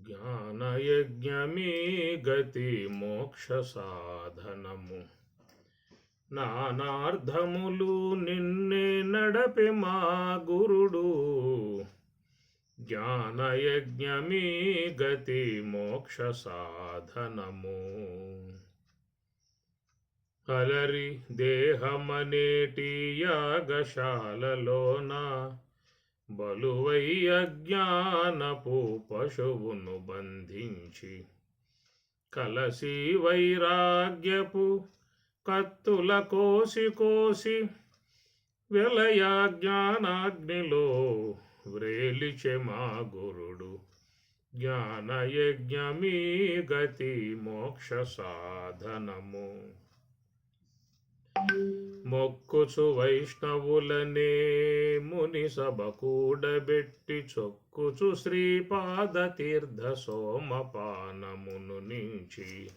జ్ఞానయజ్ఞమీ గతి మోక్ష సాధనము. నానార్థములు నిన్నే నడపె మా గురుడు. జ్ఞానయజ్ఞమీ గతి మోక్ష సాధనము. అలరి దేహమనేటి యాగశాలలోన బలువై అజ్ఞానపు పశువును బంధించి కలసి వైరాగ్యపు కత్తుల కోసి కోసి వెలయా జ్ఞానాగ్నిలో వ్రేలిచె మా గురుడు. జ్ఞానయజ్ఞమీ గతి మోక్ష సాధనము. మొక్కుచు వైష్ణవులనే ముని సభ కూడబెట్టి చొక్కుచు శ్రీపాద తీర్థ సోమపానమును నుంచి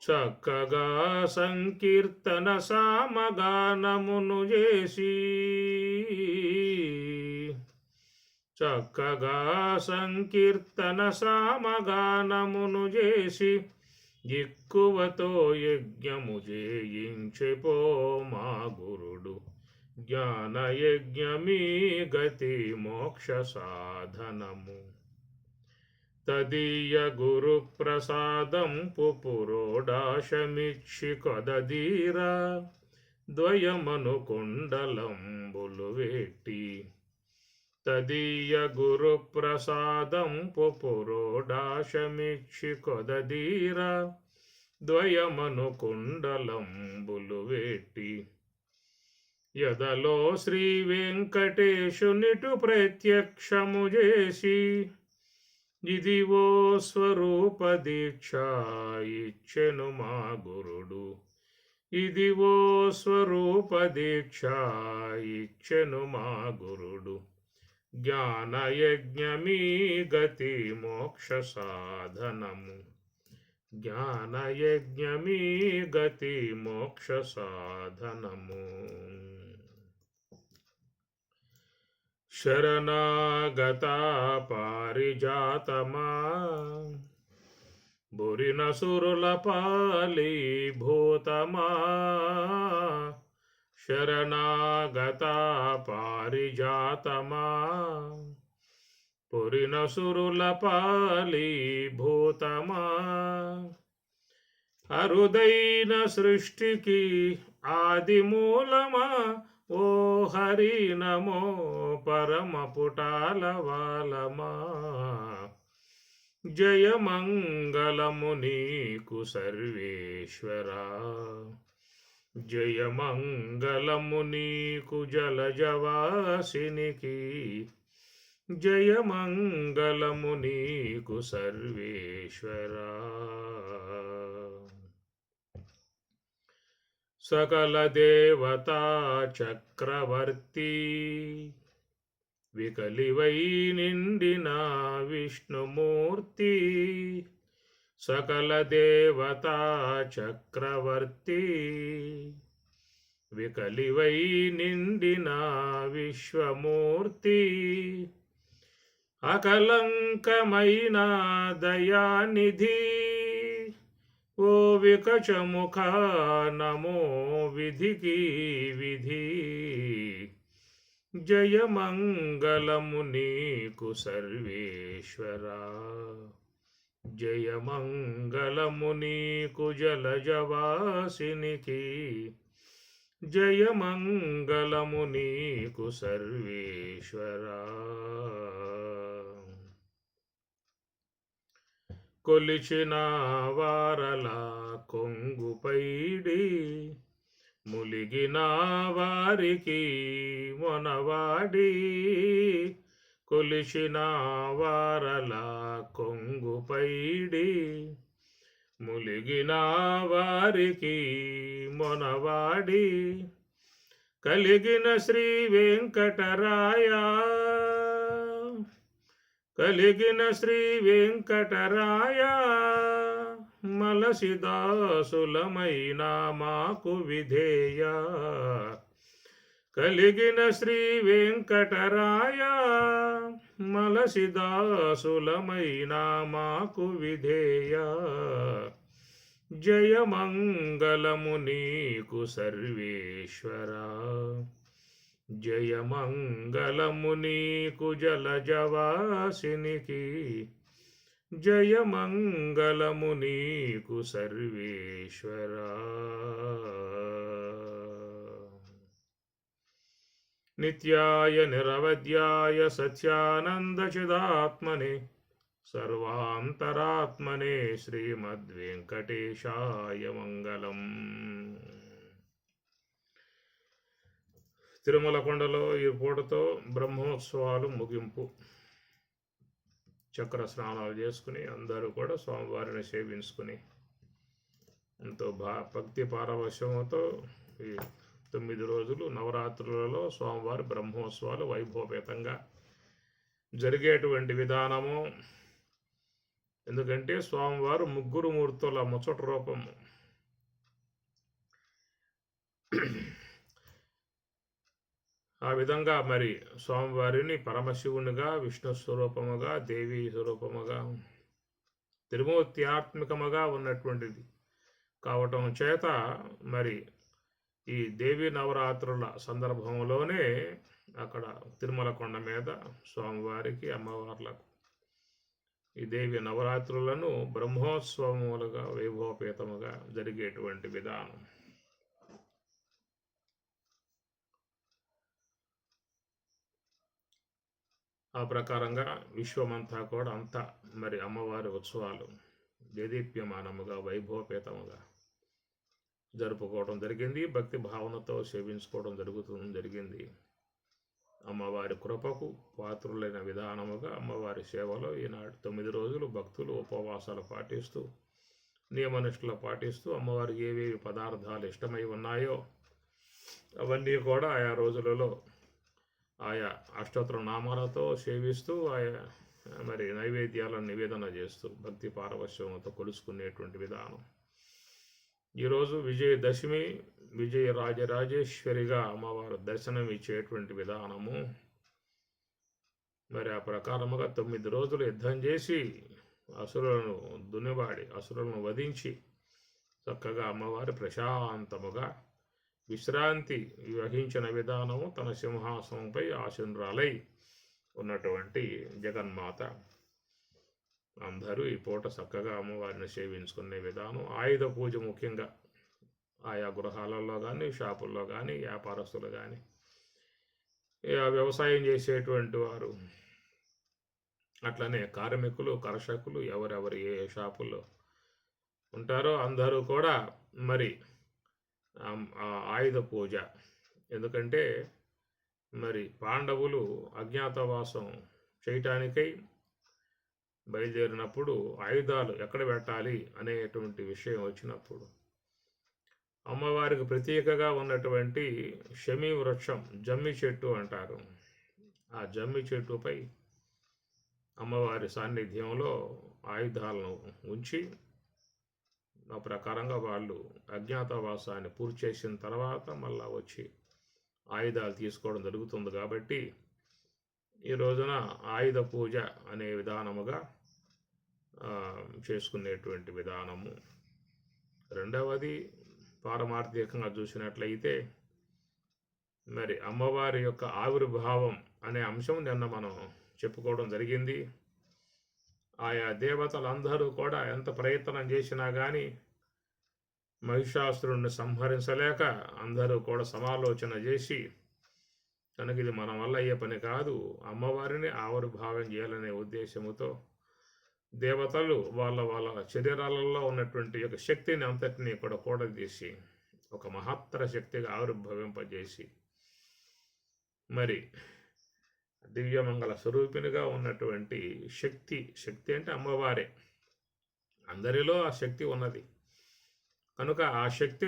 చక్కగా సంకీర్తన సామగానమును చేసి చక్కగా సంకీర్తన సామగానమును చేసి ఎక్కువతో యజ్ఞము చేయించెపో మా గురుడు. జ్ఞానయజ్ఞమీ గతి మోక్ష సాధనము. తదీయ గురు ప్రసాదం పురోడాశమిచ్చి కొదదీరా ద్వయమను కుండలంబులు వేట్టి. తదీయ గురు ప్రసాదం పురోడాశమిచ్చి కొదదీరా ద్వయమను కుండలంబులు వేట్టి. యదలో శ్రీ వెంకటేశునిటు ప్రత్యక్షము చేసి ఇదివో స్వరూప దీక్ష ఇచ్చెను మా గురుడు. ఇదివో స్వరూప దీక్ష ఇచ్చెను మా గురుడు. జ్ఞానయజ్ఞమీ గతి మోక్ష సాధనము. జ్ఞానయజ్ఞమీ గతి మోక్ష సాధనము. శరణాగత పారిజాతమా బురిన సురుల పాలి భూతమా. శరణాగత పారిజాతమా పురిన సురుల పాలి భూతమా. అరుదైన సృష్టికి ఆది మూలమా ఓ హరి నమో పరమ పుటాల వాలమా. జయమంగళము నీకు సర్వేశ్వరా. జయమంగళము నీకు జలజవాసినికి. జయమంగళము నీకు సర్వేశ్వరా. సకల దేవతా చక్రవర్తి వికలివై నిండిన విష్ణుమూర్తి. సకల దేవతా చక్రవర్తి వికలివై నిండిన విశ్వమూర్తి. అకలంకమైన దయానిధి ఓ వికచముఖ నమో విధికి విధి. జయమంగళము నీకు సర్వేశ్వరా. జయమంగళము నీకు జలజవాసినికి. జయమంగళము నీకు సర్వేశ్వరా. కొలిచిన వారల కొంగుపైడి ములిగిన వారికి మొనవాడి. కొలిచిన వారల కొంగుపైడి ములిగిన వారికి మొనవాడి. కలిగిన శ్రీ వెంకటరాయ కలిగిన శ్రీ వెంకటరాయ మలసిదాసులమైన మాకు విధేయ. కలిగిన శ్రీ వెంకటరాయ మలసిదాసులమైన మాకు విధేయ జయమంగళము నీకు సర్వేశ్వరా జయమంగళము నీకు జలజవాసినికి జయమంగళము నీకు సర్వేశ్వరా నిత్యాయ నిరవధ్యాయ సత్యానందచిదాత్మనే సర్వాంతరాత్మనే శ్రీమద్వెంకటేశాయ మంగళం. తిరుమల కొండలో ఈ పూటతో బ్రహ్మోత్సవాలు ముగింపు. చక్ర స్నానాలు చేసుకుని అందరూ కూడా స్వామివారిని సేవించుకుని ఎంతో భక్తి పారవశ్యముతో ఈ 9 రోజులు నవరాత్రులలో స్వామివారి బ్రహ్మోత్సవాలు వైభవపేతంగా జరిగేటువంటి విధానము. ఎందుకంటే స్వామివారు 3 మూర్తుల ముచ్చట రూపము. ఆ విధంగా మరి స్వామివారిని పరమశివునిగా, విష్ణు స్వరూపముగా, దేవీ స్వరూపముగా, త్రిమూర్త్యాత్మికముగా ఉన్నటువంటిది కావటం చేత మరి ఈ దేవీ నవరాత్రుల సందర్భంలోనే అక్కడ తిరుమల కొండ మీద స్వామివారికి, అమ్మవార్లకు ఈ దేవి నవరాత్రులను బ్రహ్మోత్సవములుగా వైభవపేతముగా జరిగేటువంటి విధానం. ఆ ప్రకారంగా విశ్వమంతా కూడా అంతా మరి అమ్మవారి ఉత్సవాలు దేదీప్యమానముగా వైభవపేతముగా జరుపుకోవడం జరిగింది. భక్తి భావనతో సేవించుకోవడం జరిగింది. అమ్మవారి కృపకు పాత్రులైన విధానముగా అమ్మవారి సేవలో ఈనాడు 9 రోజులు భక్తులు ఉపవాసాలు పాటిస్తూ, నియమనిష్టలు పాటిస్తూ అమ్మవారికి ఏవేవి పదార్థాలు ఇష్టమై ఉన్నాయో అవన్నీ కూడా ఆయా రోజులలో ఆయా అష్టోత్తర నామాలతో సేవిస్తూ ఆయా మరి నైవేద్యాలను నివేదన చేస్తూ భక్తి పారవశ్యంతో కొలుసుకునేటువంటి విధానం. ఈరోజు విజయదశమి, విజయ రాజరాజేశ్వరిగా అమ్మవారు దర్శనం ఇచ్చేటువంటి విధానము. మరి ఆ ప్రకారముగా 9 రోజులు యుద్ధం చేసి అసురులను దునివాడి అసురులను వధించి చక్కగా అమ్మవారి ప్రశాంతముగా విశ్రాంతి వహించిన విధానము. తన సింహాసనంపై ఆసీనురాలై ఉన్నటువంటి జగన్మాత. అందరూ ఈ పూట చక్కగా అమ్మవారిని సేవించుకునే విధానం. ఆయుధ పూజ ముఖ్యంగా ఆయా గృహాలలో కానీ, షాపుల్లో కానీ, వ్యాపారస్తులు కానీ, వ్యవసాయం చేసేటువంటి వారు, అట్లనే కార్మికులు, కర్షకులు, ఎవరెవరు ఏ షాపుల్లో ఉంటారో అందరూ కూడా మరి ఆయుధ పూజ. ఎందుకంటే మరి పాండవులు అజ్ఞాతవాసం చేయటానికై బయలుదేరినప్పుడు ఆయుధాలు ఎక్కడ పెట్టాలి అనేటువంటి విషయం వచ్చినప్పుడు అమ్మవారికి ప్రత్యేకగా ఉన్నటువంటి శమీ వృక్షం, జమ్మి చెట్టు అంటారు. ఆ జమ్మి చెట్టుపై అమ్మవారి సాన్నిధ్యంలో ఆయుధాలను ఉంచి ఆ ప్రకారంగా వాళ్ళు అజ్ఞాతవాసాన్ని పూర్తి చేసిన తర్వాత మళ్ళా వచ్చి ఆయుధాలు తీసుకోవడం జరుగుతుంది. కాబట్టి ఈ రోజున ఆయుధ పూజ అనే విధానముగా చేసుకునేటువంటి విధానము. రెండవది పారమార్థికంగా చూసినట్లయితే మరి అమ్మవారి యొక్క ఆవిర్భావం అనే అంశం నిన్న మనం చెప్పుకోవడం జరిగింది. ఆయా దేవతలందరూ కూడా ఎంత ప్రయత్నం చేసినా కానీ మహిషాసురుణ్ణి సంహరించలేక అందరూ కూడా సమాలోచన చేసి కనుక ఇది మన వల్ల అయ్యే పని కాదు, అమ్మవారిని ఆవిర్భావం చేయాలనే ఉద్దేశముతో దేవతలు వాళ్ళ శరీరాలలో ఉన్నటువంటి యొక్క శక్తిని అంతటినీ కూడా కూడదీసి ఒక మహత్తర శక్తిగా ఆవిర్భవింపజేసి మరి దివ్యమంగళ స్వరూపినిగా ఉన్నటువంటి శక్తి అంటే అమ్మవారే. అందరిలో ఆ శక్తి ఉన్నది కనుక ఆ శక్తి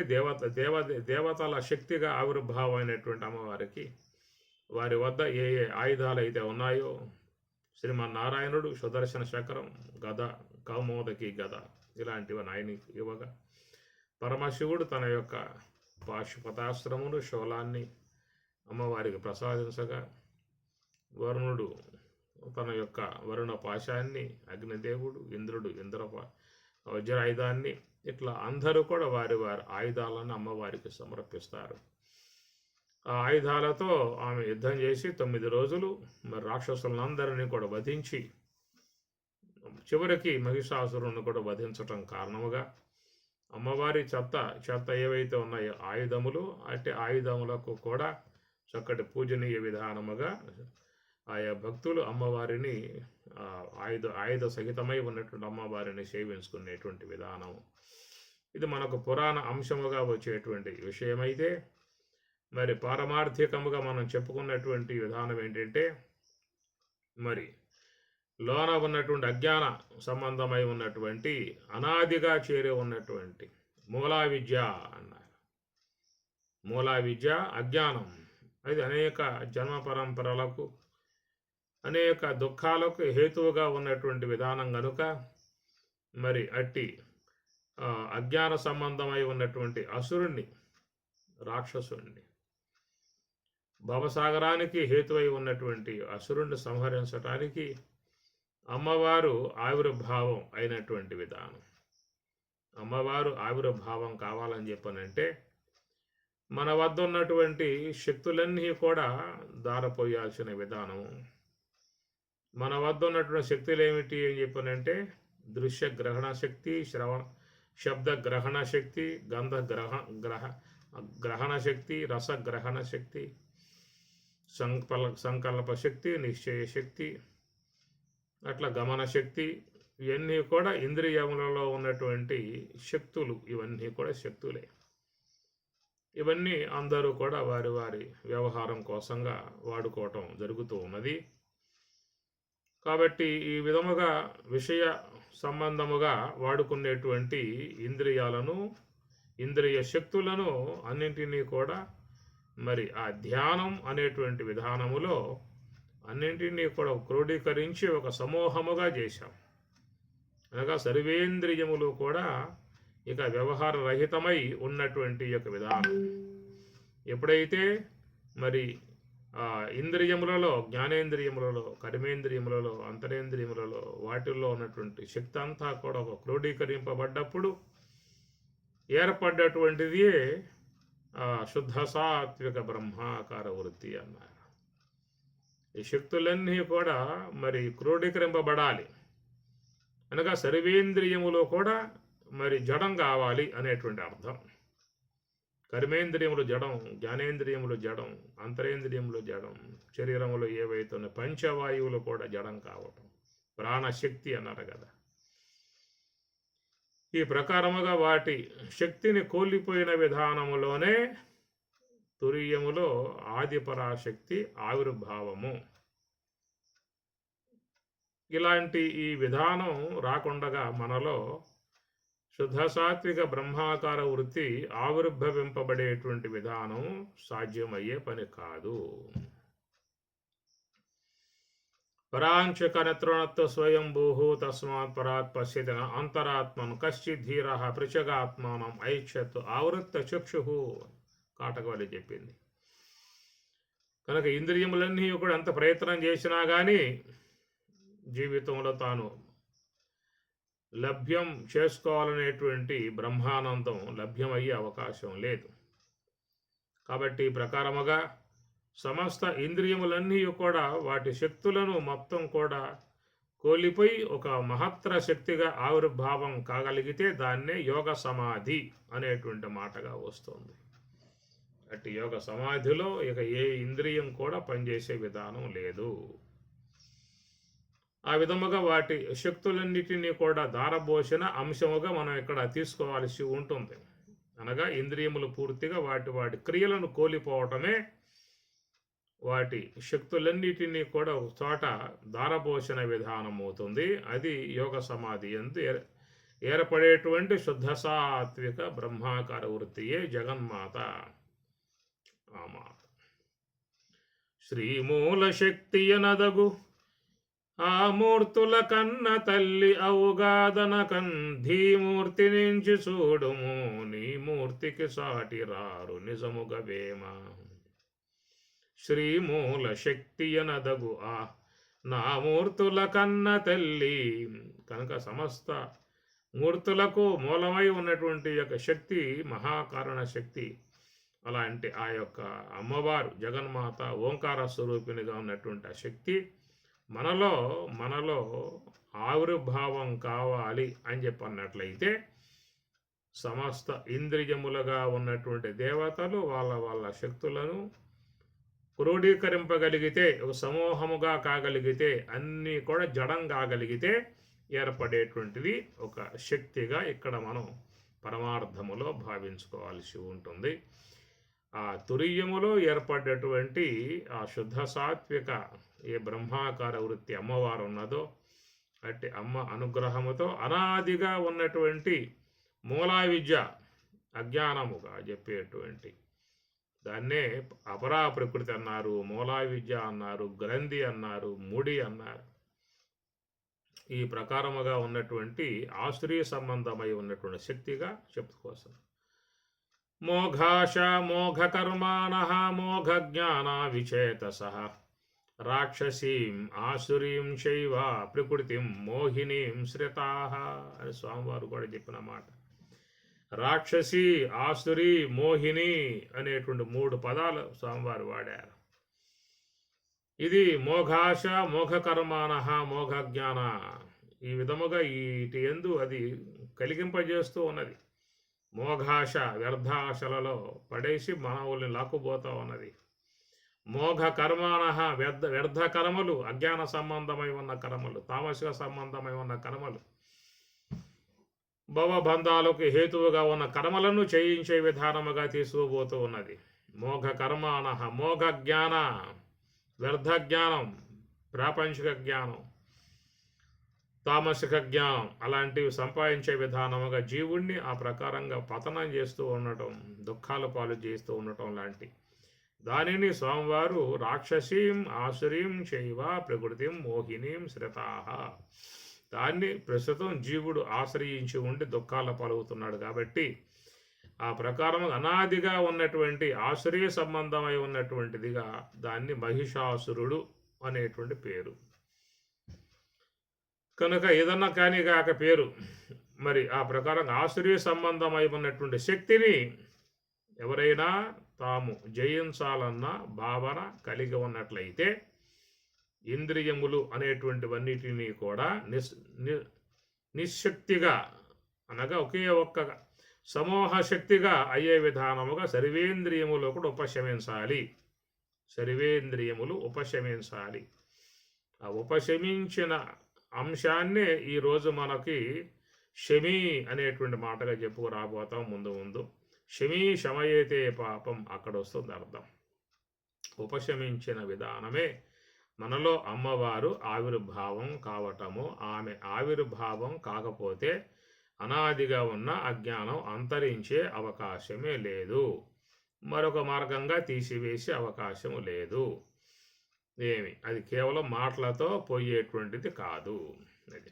దేవతల శక్తిగా ఆవిర్భావమైనటువంటి అమ్మవారికి వారి వద్ద ఏ ఏ ఆయుధాలు అయితే ఉన్నాయో శ్రీమన్నారాయణుడు సుదర్శన చక్రం, గద, కౌమోదకి గద ఇలాంటివన్నీ ఆయన ఇవ్వగా పరమశివుడు తన యొక్క పాశుపతాస్త్రమును, శూలాన్ని అమ్మవారికి ప్రసాదించగా వరుణుడు తన యొక్క వరుణ పాశాన్ని, అగ్నిదేవుడు, ఇంద్రుడు వజ్రాయుధాన్ని, ఇట్లా అందరూ కూడా వారి వారి ఆయుధాలను అమ్మవారికి సమర్పిస్తారు. ఆ ఆయుధాలతో ఆమె యుద్ధం చేసి 9 రోజులు మరి రాక్షసులందరినీ కూడా వధించి చివరికి మహిషాసురుని కూడా వధించటం కారణముగా అమ్మవారి చెత్త ఏవైతే ఉన్నాయో ఆయుధములు, అట్టి ఆయుధములకు కూడా చక్కటి విధానముగా ఆయా భక్తులు అమ్మవారిని ఆయుధ సహితమై ఉన్నటువంటి అమ్మవారిని సేవించుకునేటువంటి విధానం. ఇది మనకు పురాణ అంశముగా వచ్చేటువంటి విషయమైతే, మరి పారమార్థికముగా మనం చెప్పుకున్నటువంటి విధానం ఏంటంటే, మరి లోన ఉన్నటువంటి అజ్ఞాన సంబంధమై ఉన్నటువంటి అనాదిగా చేరి ఉన్నటువంటి మూలా విద్య అన్నారు. మూలా విద్య అజ్ఞానం, అది అనేక జన్మ పరంపరలకు, అనేక దుఃఖాలకు హేతువుగా ఉన్నటువంటి విధానం కనుక మరి అట్టి అజ్ఞాన సంబంధమై ఉన్నటువంటి అసురుణ్ణి, రాక్షసుణ్ణి, భవసాగరానికి హేతువై ఉన్నటువంటి అసురుణ్ణి సంహరించటానికి అమ్మవారు ఆవిర్భావం అయినటువంటి విధానం. అమ్మవారు ఆవిర్భావం కావాలని చెప్పనంటే మన వద్ద ఉన్నటువంటి శక్తులన్నీ కూడా దారపోయాల్సిన విధానం. మన వద్ద ఉన్నటువంటి శక్తులు ఏమిటి అని చెప్పనంటే, దృశ్య గ్రహణ శక్తి, శబ్ద గ్రహణ శక్తి, గంధ గ్రహణ శక్తి, రసగ్రహణ శక్తి, సంకల్ప శక్తి, నిశ్చయ శక్తి, అట్లా గమన శక్తి, ఇవన్నీ కూడా ఇంద్రియములలో ఉన్నటువంటి శక్తులు. ఇవన్నీ కూడా శక్తులే. ఇవన్నీ అందరూ కూడా వారి వారి వ్యవహారం కోసంగా వాడుకోవటం జరుగుతూ ఉన్నది. కాబట్టి ఈ విధముగా విషయ సంబంధముగా వాడుకునేటువంటి ఇంద్రియాలను, ఇంద్రియ శక్తులను అన్నింటినీ కూడా మరి ఆ ధ్యానం అనేటువంటి విధానములో అన్నింటినీ కూడా క్రోడీకరించి ఒక సమూహముగా చేశాం. అనగా సర్వేంద్రియములు కూడా ఇక వ్యవహార రహితమై ఉన్నటువంటి యొక్క విధానం. ఎప్పుడైతే మరి ఇంద్రియములలో, జ్ఞానేంద్రియములలో, కర్మేంద్రియములలో, అంతరేంద్రియములలో వాటిల్లో ఉన్నటువంటి శక్తి అంతా కూడా ఒక క్రోడీకరింపబడ్డప్పుడు ఏర్పడ్డటువంటిది శుద్ధ సాత్విక బ్రహ్మాకార వృత్తి అన్నారు. ఈ శక్తులన్నీ కూడా మరి క్రోడీకరింపబడాలి అనగా సర్వేంద్రియములో కూడా మరి జడం కావాలి అనేటువంటి అర్థం. కర్మేంద్రియములు జడం, జ్ఞానేంద్రియములు జడం, అంతరేంద్రియములు జడం, శరీరములు ఏవైతే ఉన్న పంచవాయువులు కూడా జడం కావటం, ప్రాణశక్తి అన్నారు కదా. ఈ ప్రకారముగా వాటి శక్తిని కోల్పోయిన విధానములోనే తురీయములో ఆదిపరాశక్తి ఆవిర్భావము. ఇలాంటి ఈ విధానం రాకుండగా మనలో శుద్ధ సాత్విక బ్రహ్మాకార వృత్తి ఆవిర్భవింపబడేటువంటి విధానం సాధ్యమయ్యే పని కాదు. పరాంచకనతృణత్వ స్వయంభూ తస్మాత్ పరాత్ పశ్యతి అంతరాత్మను కశ్చిత్ ధీర పృచగాత్మానం ఐక్షత్ ఆవృత్త చక్షు కాటకవల్లి చెప్పింది. కనుక ఇంద్రియములన్నీ కూడా ఎంత ప్రయత్నం చేసినా కానీ జీవితంలో తాను లభ్యం చేసుకోవాలనేటువంటి బ్రహ్మానందం లభ్యమయ్యే అవకాశం లేదు. కాబట్టి ప్రకారముగా సమస్త ఇంద్రియములన్నీ కూడా వాటి శక్తులను మొత్తం కూడా కోల్పోయి ఒక మహత్తర శక్తిగా ఆవిర్భావం కాగలిగితే దాన్నే యోగ సమాధి అనేటువంటి మాటగా వస్తుంది. అట్టి యోగ సమాధిలో ఇక ఏ ఇంద్రియం కూడా పనిచేసే విధానం లేదు. ఆ విధముగా వాటి శక్తులన్నిటినీ కూడా దారబోసిన అంశముగా మనం ఇక్కడ తీసుకోవాల్సి ఉంటుంది. అనగా ఇంద్రియములు పూర్తిగా వాటి క్రియలను కోల్పోవటమే వాటి శక్తులన్నిటినీ కూడా ఒక చోట దారబోసిన విధానం అవుతుంది. అది యోగ సమాధి యందు ఏర్పడేటువంటి శుద్ధ సాత్విక బ్రహ్మాకార వృత్తియే జగన్మాత. ఆ మాట శ్రీమూల శక్తి అనదగు ఆ మూర్తుల కన్న తల్లి అవుగాదనకన్ ధీమూర్తి నుంచి చూడుము నీ మూర్తికి సాటి రారు నిజముగా వేమ. శ్రీమూల శక్తియనదగు ఆ నా మూర్తుల కన్న తల్లి. కనుక సమస్త మూర్తులకు మూలమై ఉన్నటువంటి యొక్క శక్తి మహాకారణ శక్తి. అలాంటి ఆ యొక్క అమ్మవారు జగన్మాత ఓంకార స్వరూపిణిగా ఉన్నటువంటి ఆ శక్తి మనలో ఆవిర్భావం కావాలి అని చెప్పన్నట్లయితే సమస్త ఇంద్రియములుగా ఉన్నటువంటి దేవతలు వాళ్ళ శక్తులను క్రోడీకరింపగలిగితే, ఒక సమూహముగా కాగలిగితే, అన్నీ కూడా జడం కాగలిగితే ఏర్పడేటువంటిది ఒక శక్తిగా ఇక్కడ మనం పరమార్థములో భావించుకోవాల్సి ఉంటుంది. ఆ తురీయములో ఏర్పడ్డటువంటి ఆ శుద్ధ సాత్విక ఏ బ్రహ్మాకార వృత్తి అమ్మవారు ఉన్నదో అట్టి అమ్మ అనుగ్రహముతో అనాదిగా ఉన్నటువంటి మూలా విద్య అజ్ఞానముగా చెప్పేటువంటి దాన్నే అపరా ప్రకృతి అన్నారు, మూలా విద్య అన్నారు, గ్రంథి అన్నారు, ముడి అన్నారు. ఈ ప్రకారముగా ఉన్నటువంటి ఆశ్రయ సంబంధమై ఉన్నటువంటి శక్తిగా చెప్పుకోసం. మోఘాశ మోఘకర్మాణ మోఘజ్ఞాన విచేతస రాక్షసీం ఆసురీం శైవ ప్రకృతిం మోహినీం శ్రితాః అని స్వామివారు కూడా చెప్పిన మాట. రాక్షసి, ఆసురి, మోహిని అనేటువంటి 3 పదాలు స్వామివారు వాడారు. ఇది మోఘాశ మోఘకర్మాణ మోఘజ్ఞాన ఈ విధముగా వీటి యందు అది కలిగింపజేస్తూ ఉన్నది. మోఘాశ వ్యర్థాశలలో పడేసి మానవుల్ని లాక్కుపోతూ ఉన్నది. మోఘ కర్మాణ వ్యర్థ కర్మలు, అజ్ఞాన సంబంధమై ఉన్న కర్మలు, తామసిక సంబంధమై ఉన్న కర్మలు, భవబంధాలకు హేతువుగా ఉన్న కర్మలను చేయించే విధానముగా తీసుకుపోతూ ఉన్నది. మోఘ కర్మాణ మోఘ జ్ఞాన వ్యర్థ జ్ఞానం, ప్రాపంచిక జ్ఞానం, తామసిక జ్ఞానం అలాంటివి సంపాదించే విధానముగా జీవుణ్ణి ఆ ప్రకారంగా పతనం చేస్తూ ఉండటం, దుఃఖాల పాలు చేస్తూ ఉండటం లాంటి దానిని స్వామివారు రాక్షసీం ఆసురీం చైవ ప్రకృతిం మోహినీం శ్రితాః దాన్ని ప్రస్తుతం జీవుడు ఆశ్రయించి ఉండి దుఃఖాల పాలవుతున్నాడు కాబట్టి ఆ ప్రకారం అనాదిగా ఉన్నటువంటి ఆశ్రయ సంబంధమై ఉన్నటువంటిదిగా దాన్ని మహిషాసురుడు అనేటువంటి పేరు. కనుక ఏదన్నా కానీ కాక పేరు మరి ఆ ప్రకారం ఆశ్రయ సంబంధమై ఉన్నటువంటి శక్తిని ఎవరైనా తాము జయించాలన్న భావన కలిగి ఉన్నట్లయితే ఇంద్రియములు అనేటువంటివన్నిటినీ కూడా నిశ్శక్తిగా అనగా ఒకే ఒక్క సమూహ శక్తిగా అయ్యే విధానముగా సర్వేంద్రియములు కూడా ఉపశమించాలి. సర్వేంద్రియములు ఉపశమించాలి. ఆ ఉపశమించిన అంశాన్నే ఈరోజు మనకి శమీ అనేటువంటి మాటగా చెప్పుకురాబోతాం. ముందు శమీ శమయేతే పాపం అక్కడ వస్తుంది అర్థం. ఉపశమించిన విధానమే మనలో అమ్మవారు ఆవిర్భావం కావటము. ఆమె ఆవిర్భావం కాకపోతే అనాదిగా ఉన్న అజ్ఞానం అంతరించే అవకాశమే లేదు. మరొక మార్గంగా తీసివేసే అవకాశము లేదు. అది కేవలం మాటలతో పోయేటువంటిది కాదు. అది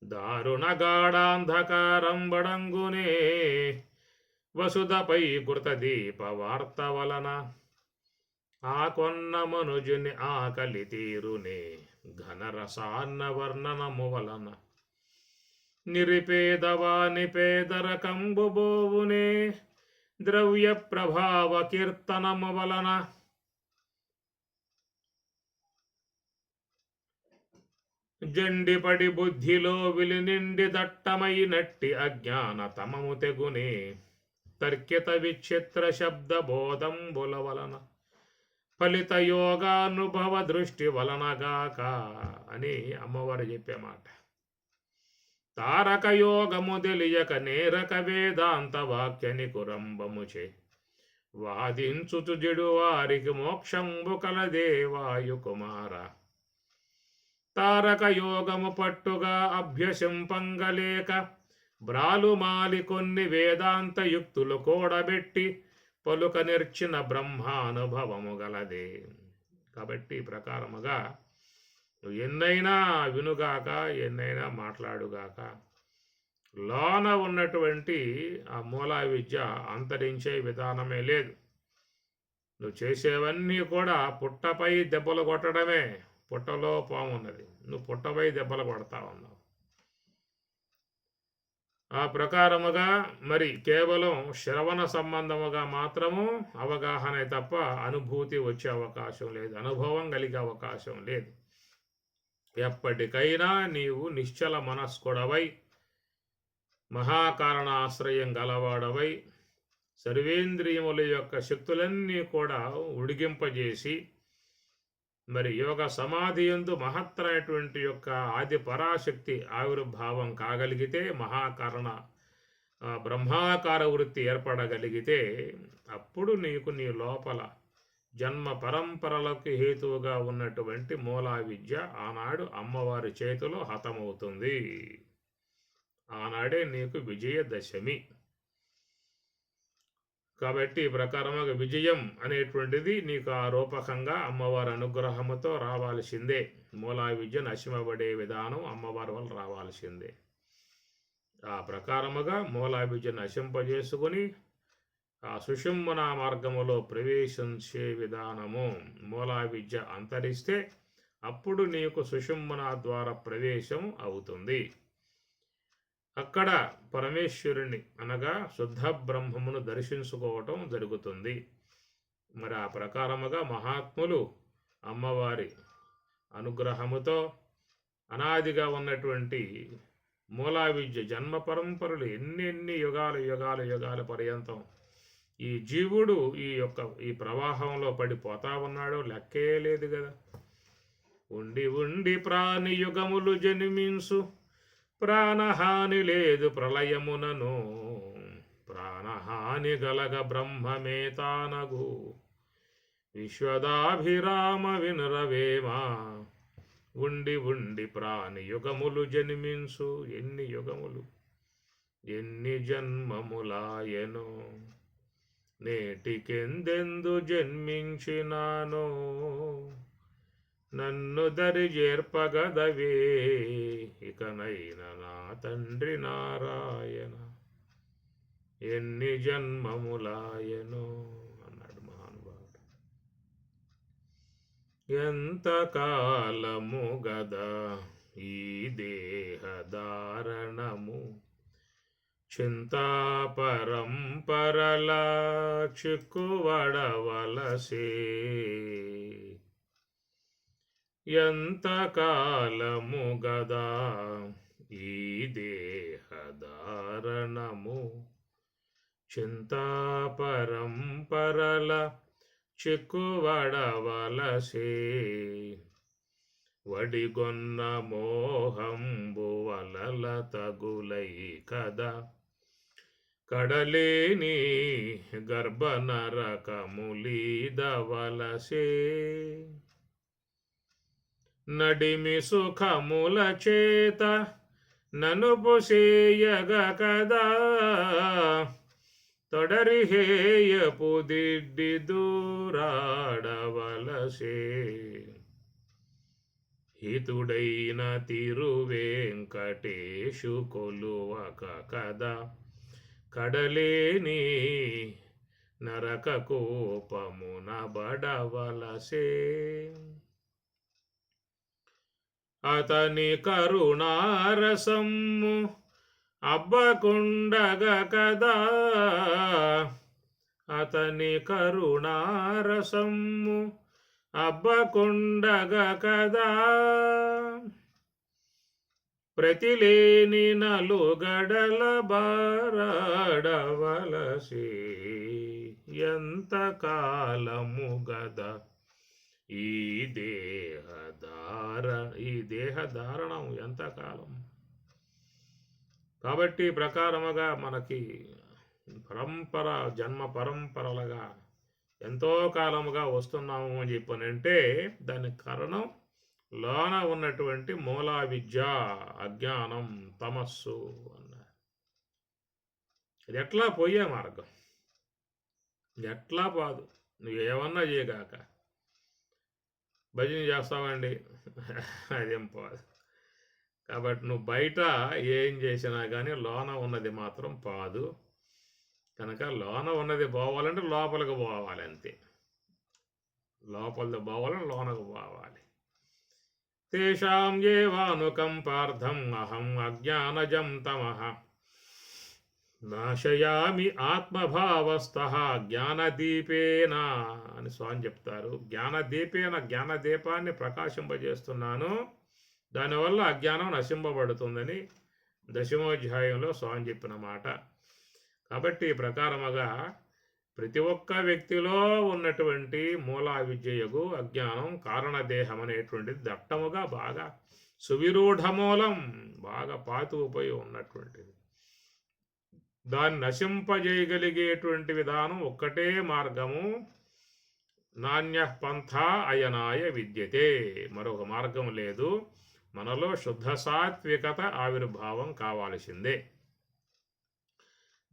దారుణ గాఢాంధకారం బడంగునే వసుధపై కృతదీప వార్త వలన ఆ కొన్న మనుజుని ఆకలి తీరునే ఘనరసాన్న వర్ణనము వలన నిరిపేదవాని పేదరకంబుబోవునే ద్రవ్య ప్రభావ కీర్తనము వలన జండిపడి బుద్ధిలో విలినిండి దట్టమైనట్టి అజ్ఞాన తమము తెగునే తర్కిత విచిత్ర శబ్ద బోధంబుల వలన ఫలిత యోగానుభవ దృష్టి వలనగాక అని అమ్మవారు చెప్పే మాట. తారక యోగము తెలియక నేరక వేదాంత వాక్యని కురంబముచే వాదించుచు జడు వారికి మోక్షంబు కలదే వాయుకుమార. తారక యోగము పట్టుగా అభ్యసింపంగలేక బ్రాలుమాలి కొన్ని వేదాంత యుక్తులు కూడబెట్టి పలుక నేర్చిన బ్రహ్మానుభవము గలదే. కాబట్టి ప్రకారముగా ఎన్నైనా వినుగాక, ఎన్నైనా మాట్లాడుగాక, లోన ఉన్నటువంటి ఆ మూలా విద్య అంతరించే విధానమే లేదు. నువ్వు చేసేవన్నీ కూడా పుట్టపై దెబ్బలు కొట్టడమే. పుట్టలో పాము ఉన్నది, నువ్వు పుట్టపై దెబ్బలు కొడతా ఉన్నావు. ఆ ప్రకారముగా మరి కేవలం శ్రవణ సంబంధముగా మాత్రము అవగాహన తప్ప అనుభూతి వచ్చే అవకాశం లేదు, అనుభవం కలిగే అవకాశం లేదు. ఎప్పటికైనా నీవు నిశ్చల మనస్కుడవై మహాకారణాశ్రయం గలవాడవై సర్వేంద్రియముల యొక్క శక్తులన్నీ కూడా ఉడిగింపజేసి మరి యోగ సమాధి యందు మహత్తరమైనటువంటి యొక్క ఆది పరాశక్తి ఆవిర్భావం కాగలిగితే, మహాకారణ బ్రహ్మాకార వృత్తి ఏర్పడగలిగితే, అప్పుడు నీకు నీ లోపల జన్మ పరంపరలకు హేతువుగా ఉన్నటువంటి మూలా విద్య ఆనాడు అమ్మవారి చేతిలో హతమవుతుంది. ఆనాడే నీకు విజయదశమి. కాబట్టి ఈ ప్రకారముగా విజయం అనేటువంటిది నీకు ఆ రూపకంగా అమ్మవారి అనుగ్రహముతో రావాల్సిందే. మూలా విద్య నశిమబడే విధానం అమ్మవారి వల్ల రావాల్సిందే. ఆ ప్రకారముగా మూలా విద్య నశింపజేసుకుని ఆ సుషుమ్నా మార్గములో ప్రవేశించే విధానము. మూలా విద్య అంతరిస్తే అప్పుడు నీకు సుషుమ్నా ద్వారా ప్రవేశం అవుతుంది. అక్కడ పరమేశ్వరుని అనగా శుద్ధ బ్రహ్మమును దర్శించుకోవటం జరుగుతుంది. మరి ఆ ప్రకారముగా మహాత్ములు అమ్మవారి అనుగ్రహముతో అనాదిగా ఉన్నటువంటి మూలా విద్య జన్మ పరంపరలు ఎన్నెన్ని యుగాల పర్యంతం ఈ జీవుడు ఈ ప్రవాహంలో పడిపోతా ఉన్నాడో లెక్కే లేదు కదా. ఉండి ఉండి ప్రాణి యుగములు జన్మించు, ప్రాణహాని లేదు ప్రళయమునను, ప్రాణహాని గలగ బ్రహ్మమేతానగు, విశ్వదాభిరామ వినరవేమా. ఉండి ఉండి ప్రాణి యుగములు జన్మించు, ఎన్ని యుగములు ఎన్ని జన్మములాయనో, నేటికెందెందు జన్మించినానో, నన్ను దరి చేర్పగదవే ఇకనైన నా తండ్రి నారాయణ, ఎన్ని జన్మములాయనో అన్నాడు మహానుభావుడు. ఎంతకాలము గదా ఈ దేహధారణము, చింతాపరంపరల చిక్కువడవలసే, ఎంతకాలము గదా ఈ దేహధారణము, చింతాపరంపరల చిక్కువడవలసే, వడిగొన్న మోహంబు వలల తగులై కదా, కడలేని గర్భనరకములీదవలసే, నడిమి సుఖముల చేత నన్ను పొసేయగ కదా, తొడరి హేయపు దిడ్డి దూరాడవలసే, హితుడైన తిరువేంకటేశు కొలువక కదా, కడలేని నరక కోపమున బడవలసే, అతని కరుణారసము అబ్బకుండగ కదా, అతని కరుణారసము అబ్బకుండగ కదా, ప్రతిలేని నలుగడల బారాడవలసే, ఎంతకాలము గదా ఈ దేహధారణం ఎంతకాలం. కాబట్టి ప్రకారముగా మనకి జన్మ పరంపరలుగా ఎంతో కాలముగా వస్తున్నాము అని చెప్పనంటే దానికి కారణం లోన ఉన్నటువంటి మూలా విద్య, అజ్ఞానం, తమస్సు అన్నారు. ఇది ఎట్లా పోయే మార్గం, ఎట్లా పాదు. నువ్వేమన్నా చేయగాక భజన చేస్తావండి, అదేం పోదు. కాబట్టి నువ్వు బయట ఏం చేసినా కానీ లోన ఉన్నది మాత్రం పాదు. కనుక లోన ఉన్నది పోవాలంటే లోపలికి పోవాలి అంతే. లోపల పోవాలని లోనకు పోవాలి. తేషాం ఏవానుకంపార్థం అహం అజ్ఞానజం తమః నాశయామి ఆత్మభావస్థః జ్ఞానదీపేన అని స్వామి చెప్తారు. జ్ఞానదీపేన, జ్ఞానదీపాన్ని ప్రకాశింపజేస్తున్నాను, దానివల్ల అజ్ఞానం నశింపబడుతుందని దశమోధ్యాయంలో స్వామి చెప్పిన మాట. కాబట్టి ఈ ప్రకారముగా ప్రతి ఒక్క వ్యక్తిలో ఉన్నటువంటి మూలా విద్యయగు అజ్ఞానం కారణదేహం అనేటువంటిది దట్టముగా బాగా సువిరూఢమూలం, బాగా పాతుకుపోయి ఉన్నటువంటిది. దాన్ని నశింపజేయగలిగేటువంటి విధానం ఒక్కటే మార్గము, నాణ్య పంథ అయనాయ విద్యతే, మరొక మార్గం లేదు. మనలో శుద్ధ సాత్వికత ఆవిర్భావం కావాల్సిందే.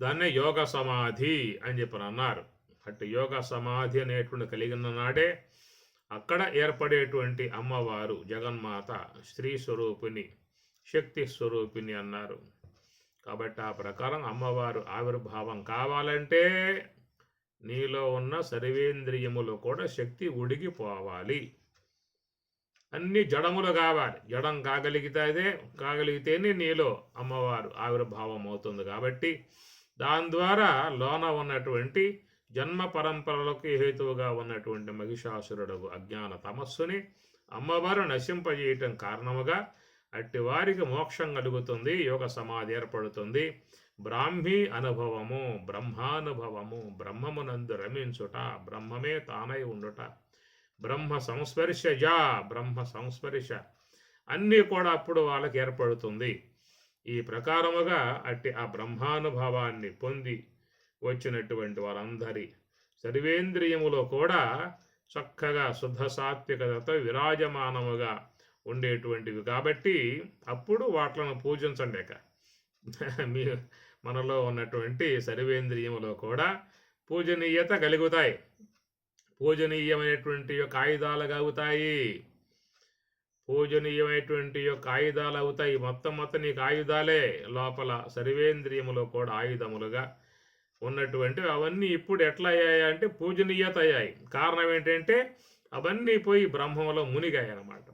దాన్నే యోగ సమాధి అని చెప్పని అన్నారు. అటు యోగ సమాధి అనేటువంటి కలిగిన నాడే అక్కడ ఏర్పడేటువంటి అమ్మవారు జగన్మాత స్త్రీ స్వరూపిణి, శక్తి స్వరూపిణి అన్నారు. కాబట్టి ఆ ప్రకారం అమ్మవారు ఆవిర్భావం కావాలంటే నీలో ఉన్న సర్వేంద్రియములు కూడా శక్తి ఉడిగిపోవాలి. అన్ని జడములు కావాలి. జడం కాగలిగితేనే నీలో అమ్మవారు ఆవిర్భావం అవుతుంది. కాబట్టి దాని ద్వారా లోన ఉన్నటువంటి జన్మ పరంపరలకు హేతువుగా ఉన్నటువంటి మహిషాసురుడు అజ్ఞాన తమస్సుని అమ్మవారు నశింపజేయటం కారణముగా అట్టి వారికి మోక్షం కలుగుతుంది, యోగ సమాధి ఏర్పడుతుంది. బ్రాహ్మీ అనుభవము, బ్రహ్మానుభవము, బ్రహ్మమునందు రమించుట, బ్రహ్మమే తానై ఉండుట, బ్రహ్మ సంస్పర్శజా, బ్రహ్మ సంస్పర్శ అన్నీ కూడా అప్పుడు వాళ్ళకి ఏర్పడుతుంది. ఈ ప్రకారముగా అట్టి ఆ బ్రహ్మానుభవాన్ని పొంది వచ్చినటువంటి వారందరి సర్వేంద్రియములో కూడా చక్కగా శుద్ధ సాత్వికతతో విరాజమానముగా ఉండేటువంటివి. కాబట్టి అప్పుడు వాట్లను పూజించండిక మీ మనలో ఉన్నటువంటి సర్వేంద్రియములో కూడా పూజనీయత కలుగుతాయి, పూజనీయమైనటువంటి యొక్క ఆయుధాలు అవుతాయి, పూజనీయమైనటువంటి యొక్క ఆయుధాలు అవుతాయి. మొత్తం నీకు ఆయుధాలే. లోపల సర్వేంద్రియములో కూడా ఆయుధములుగా ఉన్నటువంటివి అవన్నీ ఇప్పుడు ఎట్లా అయ్యాయి అంటే పూజనీయత అయ్యాయి. కారణం ఏంటంటే అవన్నీ పోయి బ్రహ్మములో మునిగాయి అన్నమాట.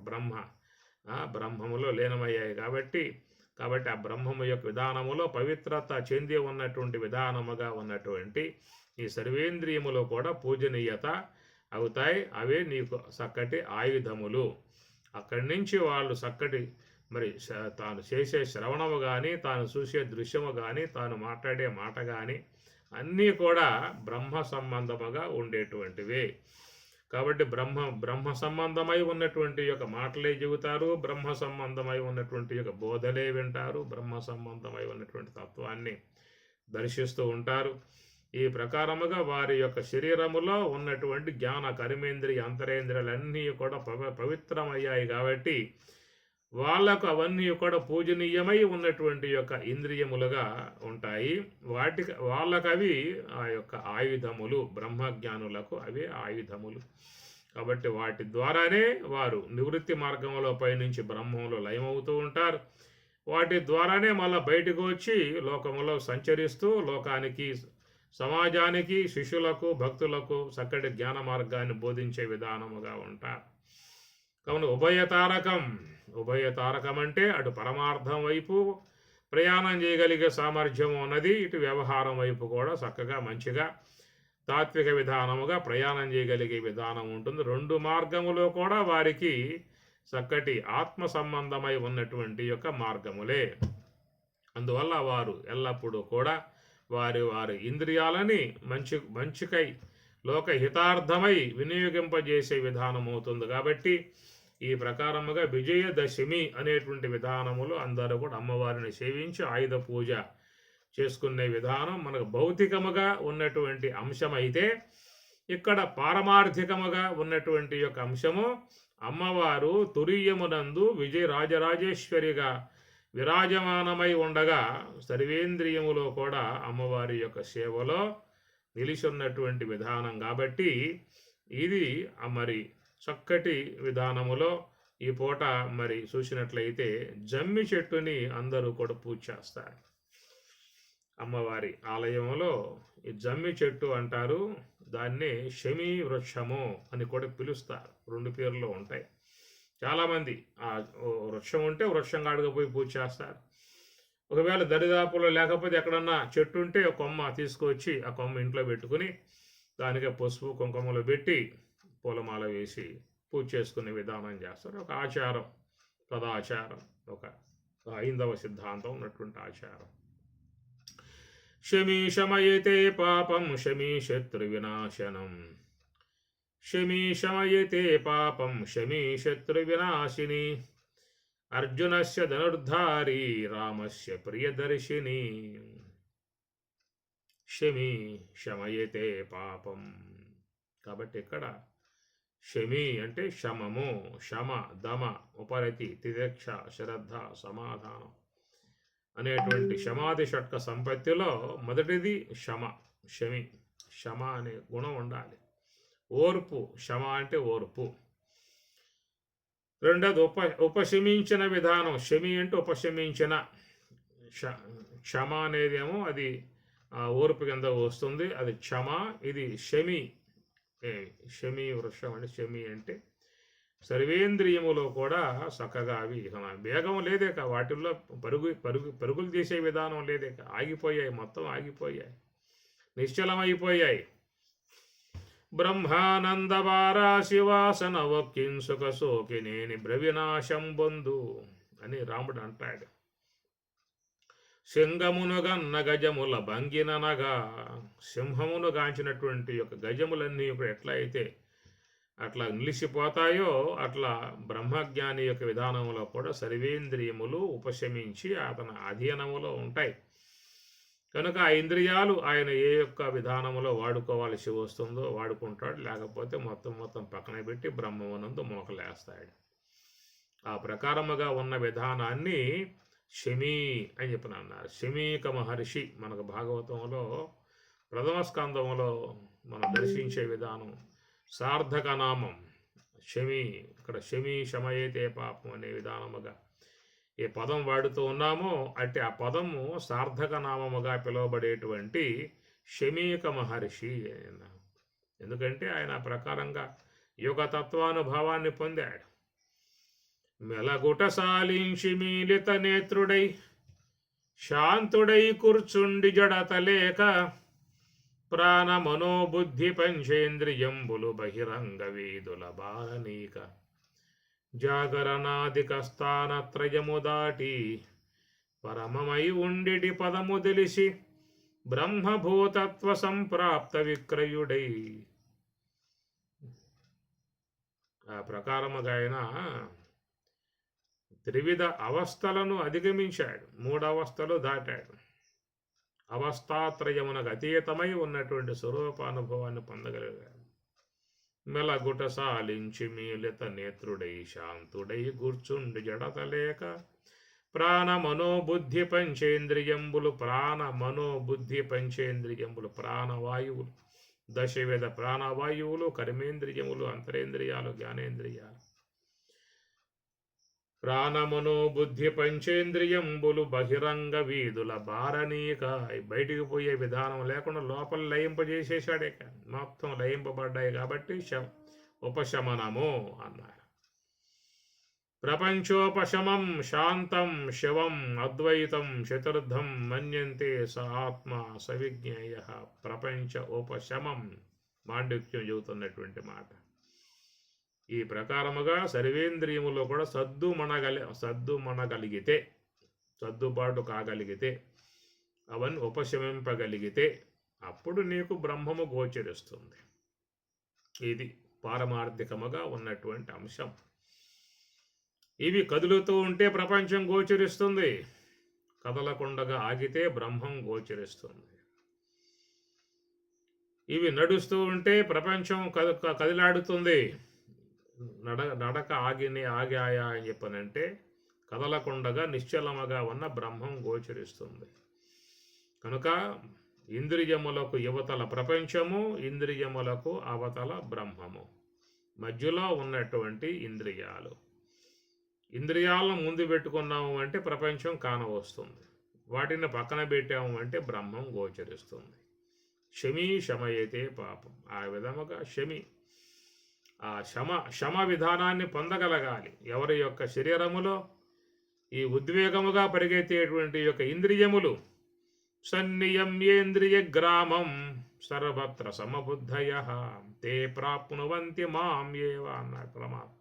బ్రహ్మములో లీనమయ్యాయి. కాబట్టి ఆ బ్రహ్మము యొక్క విధానములో పవిత్రత చెంది ఉన్నటువంటి విధానముగా ఉన్నటువంటి ఈ సర్వేంద్రియములో కూడా పూజనీయత అవుతాయి. అవే నీకు చక్కటి ఆయుధములు. అక్కడి నుంచి వాళ్ళు చక్కటి మరి తాను చేసే శ్రవణము కానీ, తాను చూసే దృశ్యము కానీ, తాను మాట్లాడే మాట కానీ అన్నీ కూడా బ్రహ్మ సంబంధముగా ఉండేటువంటివే. కాబట్టి బ్రహ్మ సంబంధమై ఉన్నటువంటి యొక్క మాటలే చెబుతారు, బ్రహ్మ సంబంధమై ఉన్నటువంటి యొక్క బోధలే వింటారు, బ్రహ్మ సంబంధమై ఉన్నటువంటి తత్వాన్ని దర్శిస్తూ ఉంటారు. ఈ ప్రకారముగా వారి యొక్క శరీరములో ఉన్నటువంటి జ్ఞాన కర్మేంద్రియ అంతరేంద్రియాలన్నీ కూడా పవిత్రమయ్యాయి. కాబట్టి వాళ్లకు అవన్నీ కూడా పూజనీయమై ఉన్నటువంటి యొక్క ఇంద్రియములుగా ఉంటాయి. వాళ్ళకు అవి ఆ యొక్క ఆయుధములు, బ్రహ్మజ్ఞానులకు అవి ఆయుధములు. కాబట్టి వాటి ద్వారానే వారు నివృత్తి మార్గంలో పైనుంచి బ్రహ్మంలో లయమవుతూ ఉంటారు. వాటి ద్వారానే మళ్ళీ బయటకు వచ్చి లోకములో సంచరిస్తూ లోకానికి, సమాజానికి, శిష్యులకు, భక్తులకు చక్కటి జ్ఞాన మార్గాన్ని బోధించే విధానముగా ఉంటారు. కావున ఉభయతారకం అంటే అటు పరమార్థం వైపు ప్రయాణం చేయగలిగే సామర్థ్యం ఉన్నది, ఇటు వ్యవహారం వైపు కూడా చక్కగా మంచిగా తాత్విక విధానముగా ప్రయాణం చేయగలిగే విధానం ఉంటుంది. రెండు మార్గములో కూడా వారికి చక్కటి ఆత్మ సంబంధమై ఉన్నటువంటి యొక్క మార్గములే. అందువల్ల వారు ఎల్లప్పుడూ కూడా వారి ఇంద్రియాలని మంచికై లోకహితార్థమై వినియోగింపజేసే విధానం అవుతుంది. కాబట్టి ఈ ప్రకారముగా విజయదశమి అనేటువంటి విధానములు అందరూ కూడా అమ్మవారిని సేవించి ఆయుధ పూజ చేసుకునే విధానం మనకు భౌతికముగా ఉన్నటువంటి అంశం అయితే, ఇక్కడ పారమార్థికముగా ఉన్నటువంటి యొక్క అంశము అమ్మవారు తురీయమునందు రాజరాజేశ్వరిగా విరాజమానమై ఉండగా సర్వేంద్రియములో కూడా అమ్మవారి యొక్క సేవలో నిలిచున్నటువంటి విధానం. కాబట్టి ఇది మరి చక్కటి విధానములో ఈ పూట మరి చూసినట్లయితే జమ్మి చెట్టుని అందరూ కూడా పూజ చేస్తారు. అమ్మవారి ఆలయంలో ఈ జమ్మి చెట్టు అంటారు. దాన్ని శమీ వృక్షము అని కూడా పిలుస్తారు. 2 పేర్లు ఉంటాయి. చాలామంది ఆ వృక్షం ఉంటే వృక్షం కాడుగా పోయి పూజ చేస్తారు. ఒకవేళ దరిదాపులో లేకపోతే ఎక్కడన్నా చెట్టు ఉంటే ఒక కొమ్మ తీసుకొచ్చి ఆ కొమ్మ ఇంట్లో పెట్టుకుని దానికి పసుపు కుంకుమలు పెట్టి పూలమాల వేసి పూజ చేసుకునే విధానం చేస్తారు. ఒక ఆచారం, సదాచారం, ఒక హైందవ సిద్ధాంతం ఉన్నటువంటి ఆచారం. శమీ శమయతే పాపం శమీ శత్రు వినాశనం, శమీ శమయతే పాపం శమీ శత్రు వినాశిని, అర్జునస్య ధనుర్ధారి రామస్య ప్రియదర్శిని. శమీ శమయతే పాపం. కాబట్టి ఇక్కడ శమీ అంటే శమము, శమ, దమ, ఉపరతి, తిదక్ష, శ్రద్ధ, సమాధానం అనేటువంటి శమాది షట్క సంపత్తిలో మొదటిది శమ. శమి, శమ అనే గుణం ఉండాలి. ఓర్పు, శమ అంటే ఓర్పు. రెండోది ఉపశమించిన విధానం. శమి అంటే ఉపశమించిన. క్షమ అనేదేమో అది ఓర్పు కింద వస్తుంది, అది క్షమ. ఇది శమి. శమి వృక్షం అంటే శమి అంటే సర్వేంద్రియములో కూడా చక్కగా అవి వేగం లేదేక, వాటిల్లో పరుగులు తీసే విధానం లేదేక, ఆగిపోయాయి, మొత్తం ఆగిపోయాయి, నిశ్చలమైపోయాయి. బ్రహ్మానందవారా శివాసన ఒక్కింసుక సోకినేని బ్రవినాశం బొందు అని రాముడు అంటాడు. సింహమునుగన్న గజముల భంగిననగా, సింహమును గాంచినటువంటి యొక్క గజములన్నీ ఎట్లా అయితే అట్లా నిలిచిపోతాయో అట్లా బ్రహ్మజ్ఞాని యొక్క విధానంలో కూడా సర్వేంద్రియములు ఉపశమించి అతని అధీనములో ఉంటాయి. కనుక ఆ ఇంద్రియాలు ఆయన ఏ యొక్క విధానంలో వాడుకోవాల్సి వస్తుందో వాడుకుంటాడు, లేకపోతే మొత్తం పక్కన పెట్టి బ్రహ్మమునందు మోకలేస్తాడు. ఆ ప్రకారముగా ఉన్న విధానాన్ని శమీ అని చెప్పిన అన్నారు. శమీక మహర్షి మనకు భాగవతంలో ప్రథమ స్కంధంలో మనం దర్శించే విధానం సార్థక నామం శమీ. ఇక్కడ శమీ శమయతే పాపం అనే విధానముగా ఏ పదం వాడుతూ ఉన్నామో అంటే ఆ పదము సార్థక నామముగా పిలువబడేటువంటి శమీక మహర్షి. ఎందుకంటే ఆయన ప్రకారంగా యుగతత్వానుభవాన్ని పొందాడు. మెలగుట సాలించి మీలిత నేత్రుడై శాంతుడై కూర్చుండి జడతలేక, ప్రాణ మనోబుద్ధి పంచేంద్రియంబులు బహిరంగ వీధుల బాలనీక, జాగరణాదిక స్థానత్రయము దాటి పరమమై ఉండిడి పదము తెలిసి బ్రహ్మభూతత్వ సంప్రాప్త విక్రయుడై. ఆ ప్రకారముగా ఆయన త్రివిధ అవస్థలను అధిగమించాడు, 3 అవస్థలు దాటాడు. అవస్థాత్రయమునకు అతీతమై ఉన్నటువంటి స్వరూపానుభవాన్ని పొందగలిగాడు. మెలగుట సాలించి మీలిత నేత్రుడై శాంతుడై కూర్చుండి జడతలేక, ప్రాణ మనోబుద్ధి పంచేంద్రియంబులు, ప్రాణ మనోబుద్ధి పంచేంద్రియంబులు ప్రాణవాయువులు, దశవిధ ప్రాణవాయువులు, కర్మేంద్రియములు, అంతరేంద్రియాలు, జ్ఞానేంద్రియాలు, ప్రాణమనోబుద్ధి పంచేంద్రియంబులు బహిరంగ వీధుల బారనీక, బయటికి పోయే విధానం లేకుండా లోపల లయింపజేసేసాడే, మొత్తం లయింపబడ్డాయి కాబట్టి ఉపశమనము అన్నారు. ప్రపంచోపశమం శాంతం శివం అద్వైతం చతుర్థం మన్యంతే స ఆత్మ సవిజ్ఞేయ. ప్రపంచ ఉపశమం మాండిక్యం చెబుతున్నటువంటి మాట. ఈ ప్రకారముగా సర్వేంద్రియములో కూడా సద్దుమణగలిగితే, సర్దుబాటు కాగలిగితే, అవన్నీ ఉపశమింపగలిగితే అప్పుడు నీకు బ్రహ్మము గోచరిస్తుంది. ఇది పారమార్థికముగా ఉన్నటువంటి అంశం. ఇవి కదులుతూ ఉంటే ప్రపంచం గోచరిస్తుంది, కదలకుండగా ఆగితే బ్రహ్మం గోచరిస్తుంది. ఇవి నడుస్తూ ఉంటే ప్రపంచం కదిలాడుతుంది. నడక ఆగాయా అని చెప్పనంటే కదలకుండగా నిశ్చలముగా ఉన్న బ్రహ్మం గోచరిస్తుంది. కనుక ఇంద్రియములకు యువతల ప్రపంచము, ఇంద్రియములకు అవతల బ్రహ్మము, మధ్యలో ఉన్నటువంటి ఇంద్రియాలు. ఇంద్రియాలను ముందు పెట్టుకున్నాము అంటే ప్రపంచం కానవస్తుంది. వాటిని పక్కన పెట్టాము అంటే బ్రహ్మం గోచరిస్తుంది. శమీ శమయతే పాపం. ఆ విధముగా ఆ శమ విధానాన్ని పొందగలగాలి. ఎవరి యొక్క శరీరములో ఈ ఉద్వేగముగా పరిగెత్తేటువంటి యొక్క ఇంద్రియములు సన్నియమ్యేంద్రియ గ్రామం సర్వత్ర సమబుద్ధయ తే ప్రాప్నువంతి మాం ఏవ అన్నాడు పరమాత్మ.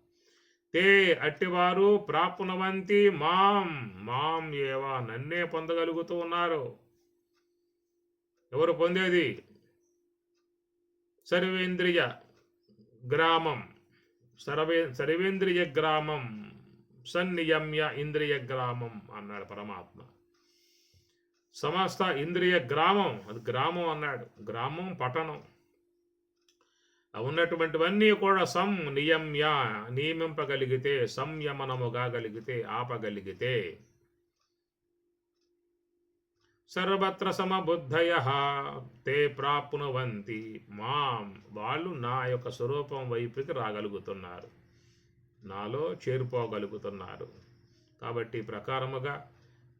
తే అట్టివారు ప్రాప్నువంతి మాం ఏవ నన్నే పొందగలుగుతూ ఉన్నారు. ఎవరు పొందేది? సర్వేంద్రియ గ్రామం సర్వేంద్రియ గ్రామం సన్నియమ్య ఇంద్రియ గ్రామం అన్నాడు పరమాత్మ. సమస్త ఇంద్రియ గ్రామం, అది గ్రామం అన్నాడు. గ్రామం పట్టణం ఉన్నటువంటివన్నీ కూడా నియమ్య నియమింపగలిగితే, సంయమనముగా గలిగితే, ఆపగలిగితే సర్వత్ర సమబుద్ధయ తే ప్రాప్నువంతి మాం వాళ్ళు నా యొక్క స్వరూపం వైపుకి రాగలుగుతున్నారు, నాలో చేరిపోగలుగుతున్నారు. కాబట్టి ప్రకారముగా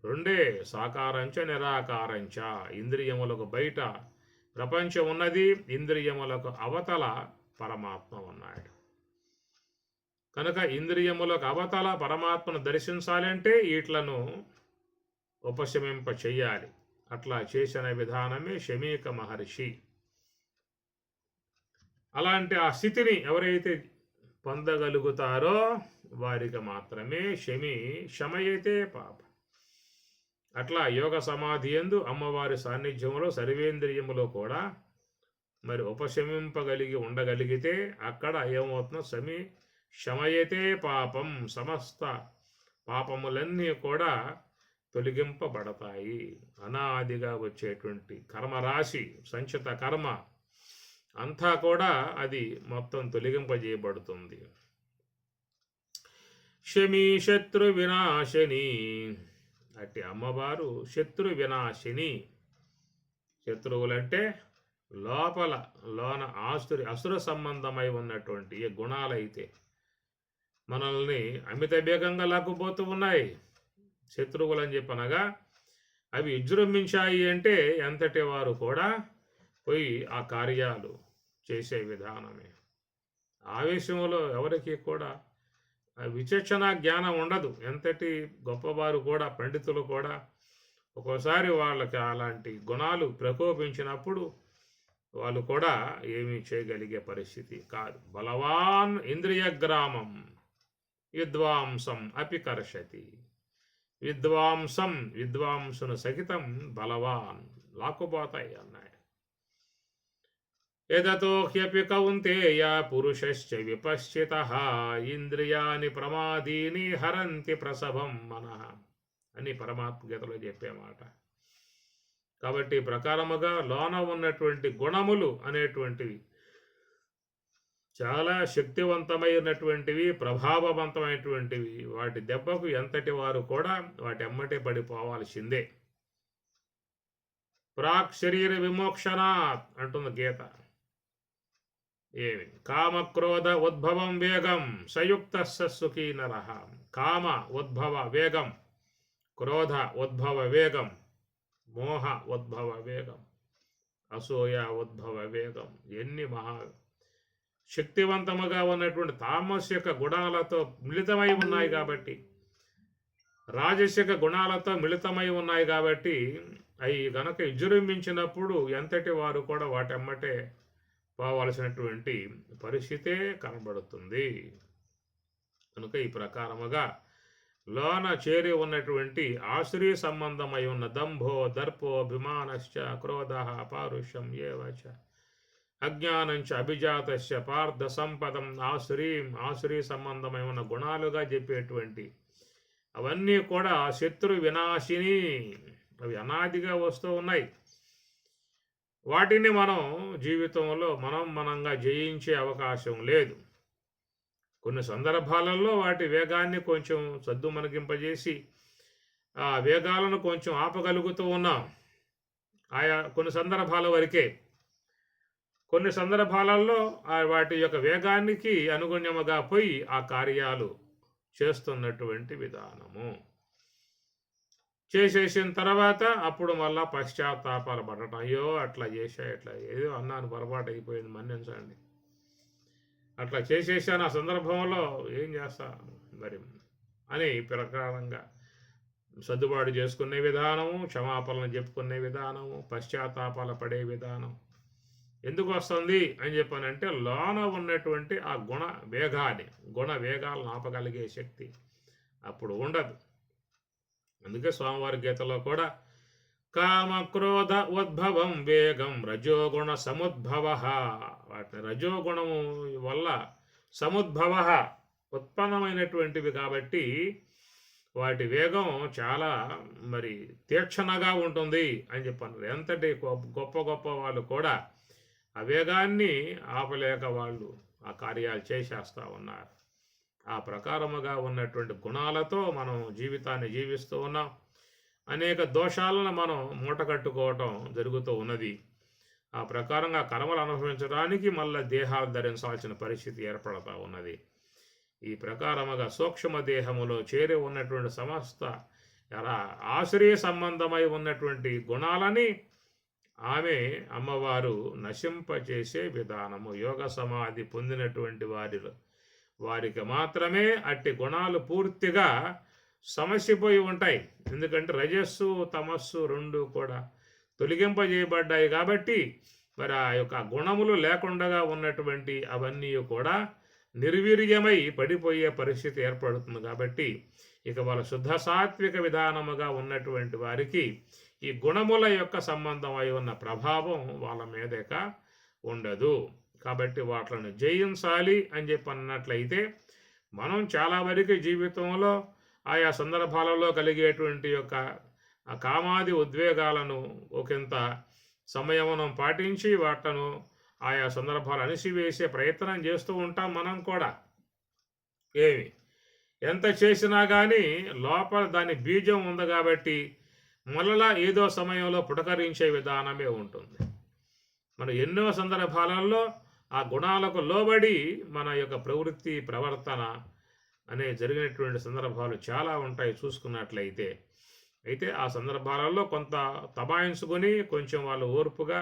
రెండే, సాకారంచ నిరాకారంచ. ఇంద్రియములకు బయట ప్రపంచం ఉన్నది, ఇంద్రియములకు అవతల పరమాత్మ ఉన్నాడు. కనుక ఇంద్రియములకు అవతల పరమాత్మను దర్శించాలంటే వీట్లను ఉపశమింప చెయ్యాలి. అట్లా చేసిన విధానమే శమీక మహర్షి. అలాంటి ఆ స్థితిని ఎవరైతే పొందగలుగుతారో వారికి మాత్రమే శమయతే పాప. అట్లా యోగ సమాధి యందు అమ్మవారి సాన్నిధ్యంలో సర్వేంద్రియములో కూడా మరి ఉపశమింపగలిగి ఉండగలిగితే అక్కడ ఏమవుతుందో శమయతే పాపం, సమస్త పాపములన్నీ కూడా తొలగింపబడతాయి. అనాదిగా వచ్చేటువంటి కర్మరాశి, సంచిత కర్మ అంతా కూడా అది మొత్తం తొలగింపజేయబడుతుంది. శమీ శత్రు వినాశిని. అట్టి అమ్మవారు శత్రు వినాశిని. శత్రువులంటే లోన అసుర సంబంధమై ఉన్నటువంటి ఏ గుణాలైతే మనల్ని అమిత వేగంగా లాక్కుపోతూ ఉన్నాయి, శత్రువులని చెప్పనగా అవి విజృంభించాయి అంటే ఎంతటి వారు కూడా పోయి ఆ కార్యాలు చేసే విధానమే. ఆవేశంలో ఎవరికి కూడా విచక్షణ జ్ఞానం ఉండదు. ఎంతటి గొప్పవారు కూడా, పండితులు కూడా ఒక్కోసారి వాళ్ళకి అలాంటి గుణాలు ప్రకోపించినప్పుడు వాళ్ళు కూడా ఏమీ చేయగలిగే పరిస్థితి కాదు. బలవాన్ ఇంద్రియ గ్రామం విద్వాంసం అపికర్షతి. విద్వాంసును సహితం బలవాన్ లాక్కుపోతాయి అన్నాడు. యదతో హ్యపి కౌంతేయ పురుషశ్చ విపశ్చితః ఇంద్రియాని ప్రమాదీని హరంతి ప్రసభం మనః అని పరమాత్మ గీతలో చెప్పే మాట. కాబట్టి ప్రకారముగా లోన ఉన్నటువంటి గుణములు అనేటువంటివి చాలా శక్తివంతమైనటువంటివి, ప్రభావవంతమైనటువంటివి. వాటి దెబ్బకు ఎంతటి వారు కూడా వాటి ఎమ్మటే పడిపోవాల్సిందే. ప్రాక్ శరీర విమోక్షణాత్ అంటుంది గీత. ఏమి? కామక్రోధ ఉద్భవం వేగం సయుక్త సుఖీ నరః. కామ ఉద్భవ వేగం, క్రోధ ఉద్భవ వేగం, మోహ ఉద్భవ వేగం, అసూయ ఉద్భవ వేగం, ఎన్ని శక్తివంతముగా ఉన్నటువంటి తామసిక గుణాలతో మిళితమై ఉన్నాయి కాబట్టి, రాజసిక గుణాలతో మిళితమై ఉన్నాయి కాబట్టి అవి గనక విజృంభించినప్పుడు ఎంతటి వారు కూడా వాటెమ్మటే పోవలసినటువంటి పరిస్థితే కనబడుతుంది. కనుక ఈ ప్రకారముగా లోన చేరి ఉన్నటువంటి ఆశ్రీ సంబంధమై ఉన్న దంభో దర్పో అభిమానశ్చ క్రోధ పారుష్యం ఏవచ అజ్ఞానంచ అభిజాతస్య పార్థ సంపదం ఆశ్రీ సంబంధమై ఉన్న గుణాలుగా చెప్పేటువంటి అవన్నీ కూడా శత్రు వినాశిని. అవి అనాదిగా వస్తూ ఉన్నాయి. వాటిని మనం జీవితంలో మనంగా జయించే అవకాశం లేదు. కొన్ని సందర్భాలలో వాటి వేగాన్ని కొంచెం సద్దుమణిగింపజేసి ఆ వేగాలను కొంచెం ఆపగలుగుతూ ఉన్నాం. ఆయా కొన్ని సందర్భాల వరకే. కొన్ని సందర్భాలలో వాటి యొక్క వేగానికి అనుగుణ్యముగా పోయి ఆ కార్యాలు చేస్తున్నటువంటి విధానము. చేసేసిన తర్వాత అప్పుడు మళ్ళా పశ్చాత్తాపాలు పడటం, అయ్యో అట్లా చేసా, ఇట్లా ఏదో అన్నాను, పొరపాటు అయిపోయింది, మన్నించండి, అట్లా చేసేసాను, ఆ సందర్భంలో ఏం చేస్తా మరి అని ప్రకారంగా సర్దుబాటు చేసుకునే విధానము, క్షమాపణలు చెప్పుకునే విధానము, పశ్చాత్తాపాలు పడే విధానం ఎందుకు వస్తుంది అని చెప్పానంటే, లోన ఉన్నటువంటి ఆ గుణ వేగాలను ఆపగలిగే శక్తి అప్పుడు ఉండదు. అందుకే స్వామివారి గీతలో కూడా కామ క్రోధ ఉద్భవం వేగం రజోగుణ సముద్భవ, వాటిని రజోగుణము వల్ల సముద్భవ ఉత్పన్నమైనటువంటివి కాబట్టి వాటి వేగం చాలా మరి తీక్షణగా ఉంటుంది అని చెప్పారు. ఎంతటి గొప్ప గొప్ప వాళ్ళు కూడా ఆ వేగాన్ని ఆపలేక వాళ్ళు ఆ కార్యాలు చేసేస్తూ ఉన్నారు. ఆ ప్రకారముగా ఉన్నటువంటి గుణాలతో మనం జీవితాన్ని జీవిస్తూ ఉన్నాం. అనేక దోషాలను మనం మూటకట్టుకోవటం జరుగుతూ ఉన్నది. ఆ ప్రకారంగా కర్మలు అనుభవించడానికి మళ్ళీ దేహాలు ధరించాల్సిన పరిస్థితి ఏర్పడుతూ ఉన్నది. ఈ ప్రకారముగా సూక్ష్మ దేహములో చేరి ఉన్నటువంటి సమస్త ఆశ్రయ సంబంధమై ఉన్నటువంటి గుణాలని ఆమె అమ్మవారు నశింపచేసే విధానము. యోగ సమాధి పొందినటువంటి వారికి మాత్రమే అట్టి గుణాలు పూర్తిగా సమస్యపోయి ఉంటాయి. ఎందుకంటే రజస్సు తమస్సు రెండు కూడా తొలగింపజేయబడ్డాయి కాబట్టి మరి ఆ యొక్క గుణములు లేకుండా ఉన్నటువంటి అవన్నీ కూడా నిర్వీర్యమై పడిపోయే పరిస్థితి ఏర్పడుతుంది. కాబట్టి ఇక వాళ్ళ శుద్ధ సాత్విక విధానముగా ఉన్నటువంటి వారికి ఈ గుణముల యొక్క సంబంధం అయి ఉన్న ప్రభావం వాళ్ళ మీదక ఉండదు. కాబట్టి వాటిని జయించాలి అని చెప్పి అన్నట్లయితే మనం చాలా వరకు జీవితంలో ఆయా సందర్భాలలో కలిగేటువంటి యొక్క కామాది ఉద్వేగాలను ఒకంత సమయమును పాటించి వాటిను ఆయా సందర్భాలు అణిసివేసే ప్రయత్నం చేస్తూ ఉంటాం. మనం కూడా ఎంత చేసినా కానీ లోపల దాని బీజం ఉంది కాబట్టి మళ్ళా ఏదో సమయంలో పుటకరించే విధానమే ఉంటుంది. మనం ఎన్నో సందర్భాలలో ఆ గుణాలకు లోబడి మన యొక్క ప్రవృత్తి ప్రవర్తన అనే జరిగినటువంటి సందర్భాలు చాలా ఉంటాయి చూసుకున్నట్లయితే. అయితే ఆ సందర్భాలలో కొంత తబాయించుకొని కొంచెం వాళ్ళు ఓర్పుగా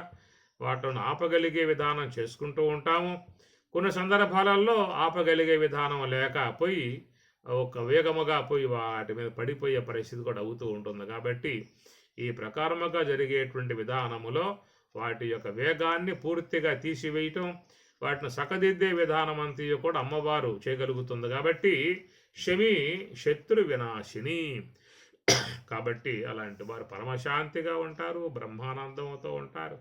వాటిని ఆపగలిగే విధానం చేసుకుంటూ ఉంటాము. కొన్ని సందర్భాలలో ఆపగలిగే విధానం లేకపోయి ఒక వేగముగా పోయి వాటి మీద పడిపోయే పరిస్థితి కూడా అవుతూ ఉంటుంది. కాబట్టి ఈ ప్రకారముగా జరిగేటువంటి విధానములో వాటి యొక్క వేగాన్ని పూర్తిగా తీసివేయటం, వాటిని సకదిద్దే విధానం అంతా కూడా అమ్మవారు చేయగలుగుతుంది. కాబట్టి శమి శత్రు వినాశిని. కాబట్టి అలాంటి వారు పరమశాంతిగా ఉంటారు, బ్రహ్మానందంతో ఉంటారు.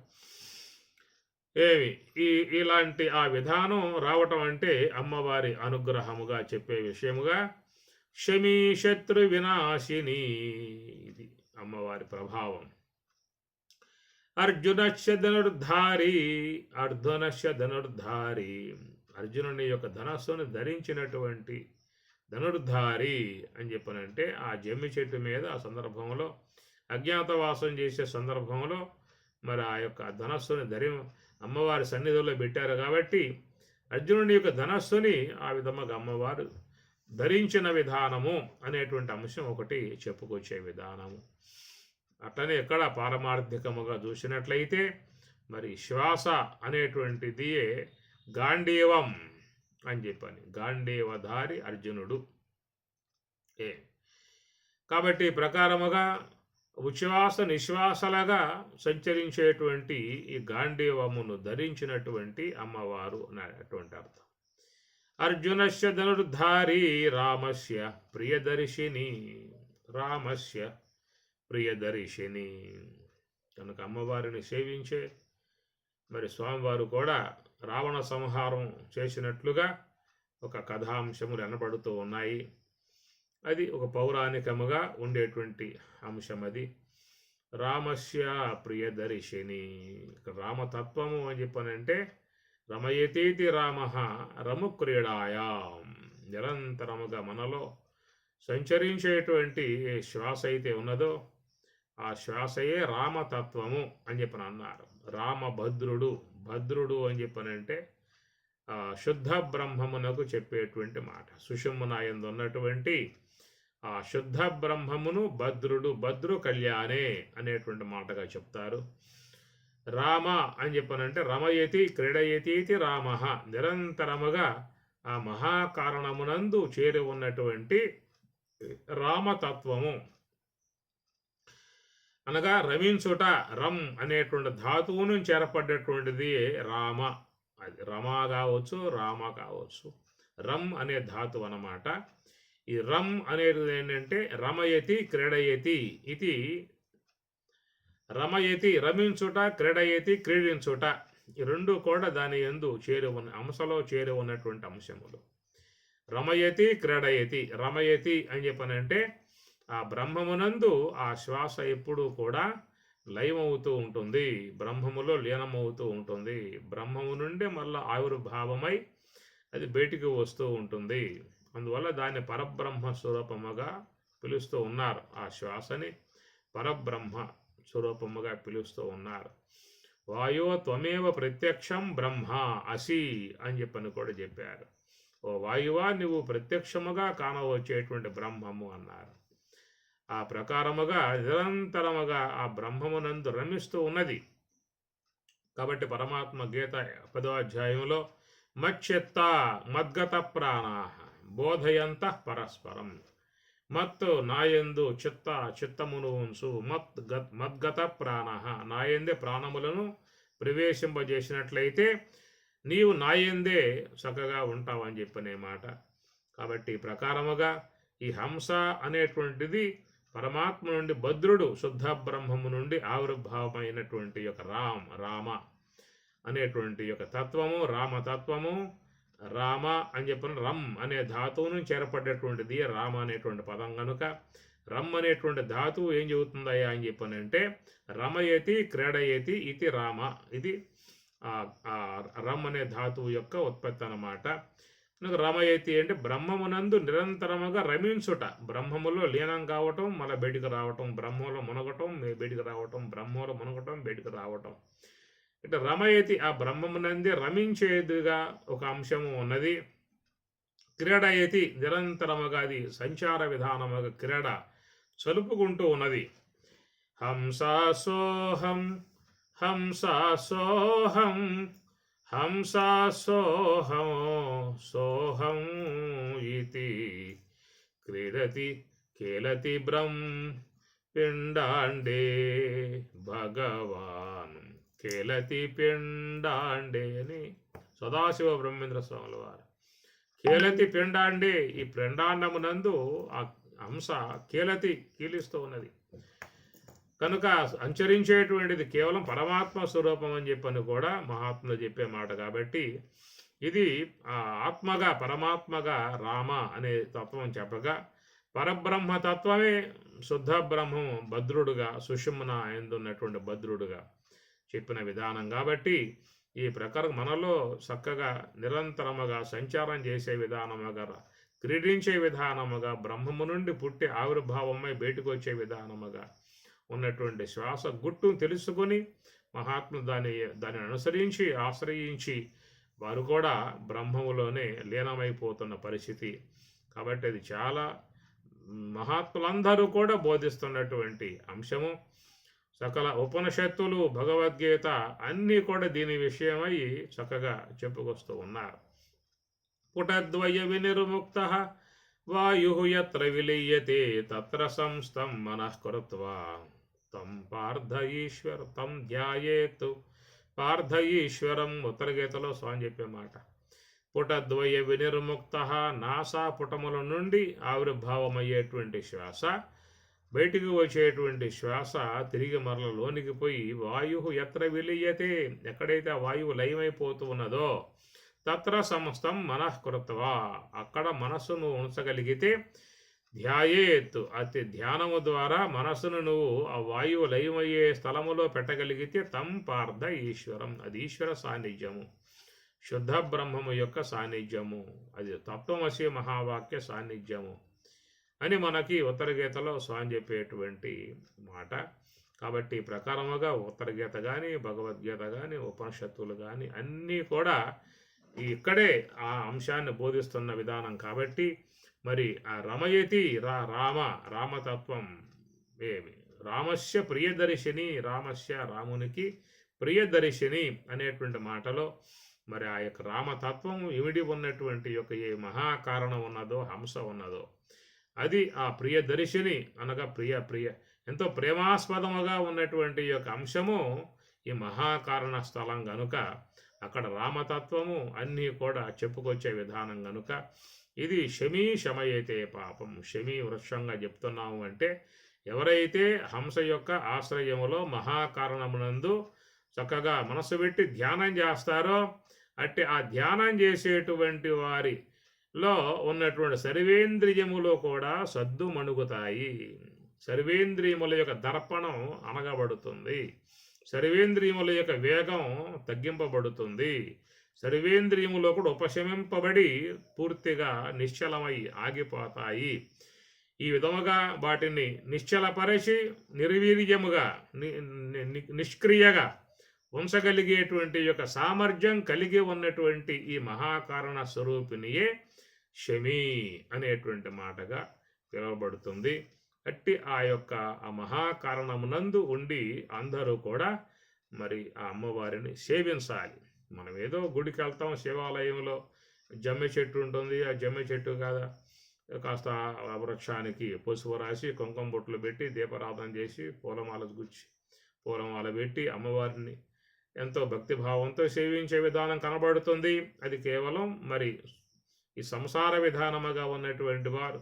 ఇలాంటి ఆ విధానం రావటం అంటే అమ్మవారి అనుగ్రహముగా చెప్పే విషయముగా శమీ శత్రు వినాశిని, ఇది అమ్మవారి ప్రభావం. అర్జునస్య ధనుర్ధారి అర్జునుని యొక్క ధనస్సును ధరించినటువంటి ధనుర్ధారి అని చెప్పనంటే ఆ జమ్మి చెట్టు మీద ఆ సందర్భంలో అజ్ఞాతవాసం చేసే సందర్భంలో మరి ఆ యొక్క ధనస్సుని అమ్మవారి సన్నిధిలో పెట్టారు. కాబట్టి అర్జునుడి యొక్క ధనస్సుని ఆ విధముగా అమ్మవారు ధరించిన విధానము అనేటువంటి అంశం ఒకటి చెప్పుకొచ్చే విధానము. అట్లనే ఎక్కడ పారమార్థికముగా చూసినట్లయితే మరి శ్వాస అనేటువంటిది గాంధీవం అని చెప్పని, గాంధీవధారి అర్జునుడు. కాబట్టి ప్రకారముగా ఉచ్ఛ్వాస నిశ్వాసలుగా సంచరించేటువంటి ఈ గాంధీవమును ధరించినటువంటి అమ్మవారు అనేటువంటి అర్థం. అర్జునస్య ధనుర్ధారి రామస్య ప్రియదర్శిని కనుక అమ్మవారిని సేవించే మరి స్వామివారు కూడా రావణ సంహారం చేసినట్లుగా ఒక కథాంశములు అనబడుతూ ఉన్నాయి. అది ఒక పౌరాణికముగా ఉండేటువంటి అంశం. అది రామస్య ప్రియదర్శిని. రామతత్వము అని చెప్పనంటే రమయతీతి రామ రము క్రీడాయాం, నిరంతరముగా మనలో సంచరించేటువంటి శ్వాస అయితే ఉన్నదో ఆ శ్వాసయే రామతత్వము అని చెప్పని అన్నారు. భద్రుడు అని చెప్పనంటే శుద్ధ బ్రహ్మమునకు చెప్పేటువంటి మాట. సుషుమ్నాయందు ఉన్నటువంటి ఆ శుద్ధ బ్రహ్మమును భద్రు కళ్యాణే అనేటువంటి మాటగా చెప్తారు. రామ అని చెప్పనంటే రమయతి క్రీడయతి రామ, నిరంతరముగా ఆ మహాకారణమునందు చేరి ఉన్నటువంటి రామతత్వము అనగా రమించుట, రమ్ అనేటువంటి ధాతువు నుంచి ఏర్పడ్డటువంటిది రామ. అది రమ కావచ్చు, రామ కావచ్చు. రమ్ అనే ధాతువు అన్నమాట. ఈ రమ్ అనేది ఏంటంటే రమయతి క్రీడయతి, ఇది రమయతి రమించుట, క్రీడయతి క్రీడించుట, ఈ రెండు కూడా దాని యందు చేరి ఉన్న అంశలో చేరి ఉన్నటువంటి అంశములు. రమయతి క్రీడయతి, రమయతి అని చెప్పనంటే ఆ బ్రహ్మమునందు ఆ శ్వాస ఎప్పుడూ కూడా లయమవుతూ ఉంటుంది, బ్రహ్మములో లీనమవుతూ ఉంటుంది. బ్రహ్మము నుండి మళ్ళీ ఆవిర్భావమై అది బయటికి వస్తూ ఉంటుంది. అందువల్ల దాన్ని పరబ్రహ్మ స్వరూపముగా పిలుస్తూ ఉన్నారు. ఆ శ్వాసని పరబ్రహ్మ స్వరూపముగా పిలుస్తూ ఉన్నారు. వాయో త్వమేవ ప్రత్యక్షం బ్రహ్మ అసి అని చెప్పని కూడా చెప్పారు. ఓ వాయువా, నువ్వు ప్రత్యక్షముగా కానవచ్చేటువంటి బ్రహ్మము అన్నారు. ఆ ప్రకారముగా నిరంతరముగా ఆ బ్రహ్మమునందు రమిస్తూ ఉన్నది. కాబట్టి పరమాత్మ గీత 10వ అధ్యాయంలో మచ్చిత్త మద్గత ప్రాణా బోధయంత పరస్పరం, మత్తు నాయందు చిత్తమును ఉంచు, మద్గత ప్రాణ, నాయందే ప్రాణములను ప్రవేశింపజేసినట్లయితే నీవు నాయందే చక్కగా ఉంటావని చెప్పనే మాట. కాబట్టి ప్రకారముగా ఈ హంస అనేటువంటిది పరమాత్మ నుండి భద్రుడు శుద్ధ బ్రహ్మము నుండి ఆవిర్భావమైనటువంటి యొక్క రామ అనేటువంటి యొక్క తత్వము, రామతత్వము. రామ అని చెప్పిన రమ్ అనే ధాతువు నుంచి ఏర్పడేటువంటిది రామ అనేటువంటి పదం కనుక రమ్ అనేటువంటి ధాతువు ఏం చెబుతుందయ్యా అని చెప్పనంటే రమయతి క్రీడయతి ఇది రామ, ఇది రమ్ అనే ధాతువు యొక్క ఉత్పత్తి అన్నమాట. రమయతి అంటే బ్రహ్మమునందు నిరంతరముగా రమించుట, బ్రహ్మములో లీనం కావటం, మళ్ళీ బయటికి రావటం, బ్రహ్మలో మునగటం, బయటికి రావటం, బ్రహ్మలో మునగటం, బయటికి రావటం. ఇట్లా రమయతి ఆ బ్రహ్మమునందే రమించేదిగా ఒక అంశము ఉన్నది. క్రీడయతి నిరంతరముగా అది సంచార విధానముగా క్రీడ చలుపుకుంటూ ఉన్నది. హంసాసోహం హంసాసోహం హంసాసోహం సోహం ఇతి క్రీడతి కేలతి పిండాండే భగవాన్, కేలతి పిండాండే అని సదాశివ బ్రహ్మేంద్ర స్వాముల వారు. కేలతి పిండాండే, ఈ పిండాండమునందు ఆ హంస కేలతి కీలిస్తూ ఉన్నది కనుక అంచరించేటువంటిది కేవలం పరమాత్మ స్వరూపం అని చెప్పని కూడా మహాత్ములు చెప్పే మాట. కాబట్టి ఇది ఆత్మగా పరమాత్మగా రామ అనే తత్వం చెప్పగా పరబ్రహ్మ తత్వమే శుద్ధ బ్రహ్మము భద్రుడుగా సుషుమ్న ఎందున్నటువంటి భద్రుడుగా చెప్పిన విధానం. కాబట్టి ఈ ప్రకారం మనలో చక్కగా నిరంతరముగా సంచారం చేసే విధానముగా, క్రీడించే విధానముగా, బ్రహ్మము నుండి పుట్టి ఆవిర్భావమై బయటకు వచ్చే విధానముగా ఉన్నటువంటి శ్వాస గుట్టును తెలుసుకొని మహాత్ములు దానిని అనుసరించి ఆశ్రయించి వారు కూడా బ్రహ్మములోనే లీనమైపోతున్న పరిస్థితి. కాబట్టి అది చాలా మహాత్ములందరూ కూడా బోధిస్తున్నటువంటి అంశము. సకల ఉపనిషత్తులు, భగవద్గీత అన్నీ కూడా దీని విషయమై చక్కగా చెప్పుకొస్తూ ఉన్నారు. పుటద్వయ వినిర్ముక్త వాయు యత్ర విలీయతే తత్ర సంస్థం మనః కృత్వా తం పార్థ ఈశ్వర తం ధ్యాయేతు పార్థ ఈశ్వరం. ఉత్తరగీతలో స్వామి చెప్పే మాట. పుటద్వయ వినిర్ముక్త, నాసా పుటముల నుండి ఆవిర్భావమయ్యేటువంటి శ్వాస, బయటికి వచ్చేటువంటి శ్వాస తిరిగి మరల లోనికి పోయి వాయు ఎత్ర విలీయతే, ఎక్కడైతే ఆ వాయువు లయమైపోతూ ఉన్నదో తత్ర సమస్తం మనఃకృత్వా, అక్కడ మనస్సును ఉంచగలిగితే ధ్యాయేత్, అతి ధ్యానము ద్వారా మనస్సును నువ్వు ఆ వాయువు లయమయ్యే స్థలములో పెట్టగలిగితే తం పార్థ ఈశ్వరం, అది ఈశ్వర సాన్నిధ్యము, శుద్ధ బ్రహ్మము యొక్క సాన్నిధ్యము, అది తత్వమసి మహావాక్య సాన్నిధ్యము అని మనకి ఉత్తరగీతలో స్వామి చెప్పేటువంటి మాట. కాబట్టి ప్రకారముగా ఉత్తరగీత కానీ భగవద్గీత కానీ ఉపనిషత్తులు కానీ అన్నీ కూడా ఇక్కడే ఆ అంశాన్ని బోధిస్తున్న విధానం. కాబట్టి మరి ఆ రమయతి రామతత్వం ఏమి రామస్య ప్రియదర్శిని, రామునికి ప్రియదర్శిని అనేటువంటి మాటలో మరి ఆ యొక్క రామతత్వం ఇమిడి ఉన్నటువంటి యొక్క ఏ మహాకారణం ఉన్నదో, హంస ఉన్నదో, అది ఆ ప్రియదర్శిని అనగా ప్రియ ఎంతో ప్రేమాస్పదముగా ఉన్నటువంటి యొక్క అంశము ఈ మహాకారణ స్థలం గనుక అక్కడ రామతత్వము అన్నీ కూడా చెప్పుకొచ్చే విధానం గనుక ఇది శమయతే పాపం. వృక్షంగా చెప్తున్నాము అంటే ఎవరైతే హంస యొక్క ఆశ్రయములో మహాకారణమునందు చక్కగా మనసు పెట్టి ధ్యానం చేస్తారో అట్టి ఆ ధ్యానం చేసేటువంటి వారిలో ఉన్నటువంటి సర్వేంద్రియములో కూడా సద్దు మణుగుతాయి. సర్వేంద్రియముల యొక్క దర్పణం అనగబడుతుంది, సర్వేంద్రియముల యొక్క వేగం తగ్గింపబడుతుంది, సర్వేంద్రియములో కూడా ఉపశమింపబడి పూర్తిగా నిశ్చలమై ఆగిపోతాయి. ఈ విధముగా వాటిని నిశ్చలపరిచి నిర్వీర్యముగా నిష్క్రియగా ఉంచగలిగేటువంటి యొక్క సామర్థ్యం కలిగి ఉన్నటువంటి ఈ మహాకారణ స్వరూపినియే శమీ అనేటువంటి మాటగా పిలువబడుతుంది. అట్టి ఆ యొక్క ఆ మహాకారణమునందు ఉండి అందరూ కూడా మరి ఆ అమ్మవారిని సేవించాలి. మనం ఏదో గుడికి వెళ్తాం, శివాలయంలో జమ్మి చెట్టు ఉంటుంది, ఆ జమ్మి చెట్టు కాదా కాస్త వృక్షానికి పసుపు రాసి కుంకుమ బొట్లు పెట్టి దీపారాధన చేసి పూలమాల గుచ్చి పూలమాల పెట్టి అమ్మవారిని ఎంతో భక్తిభావంతో సేవించే విధానం కనబడుతుంది. అది కేవలం మరి ఈ సంసార విధానముగా ఉన్నటువంటి వారు,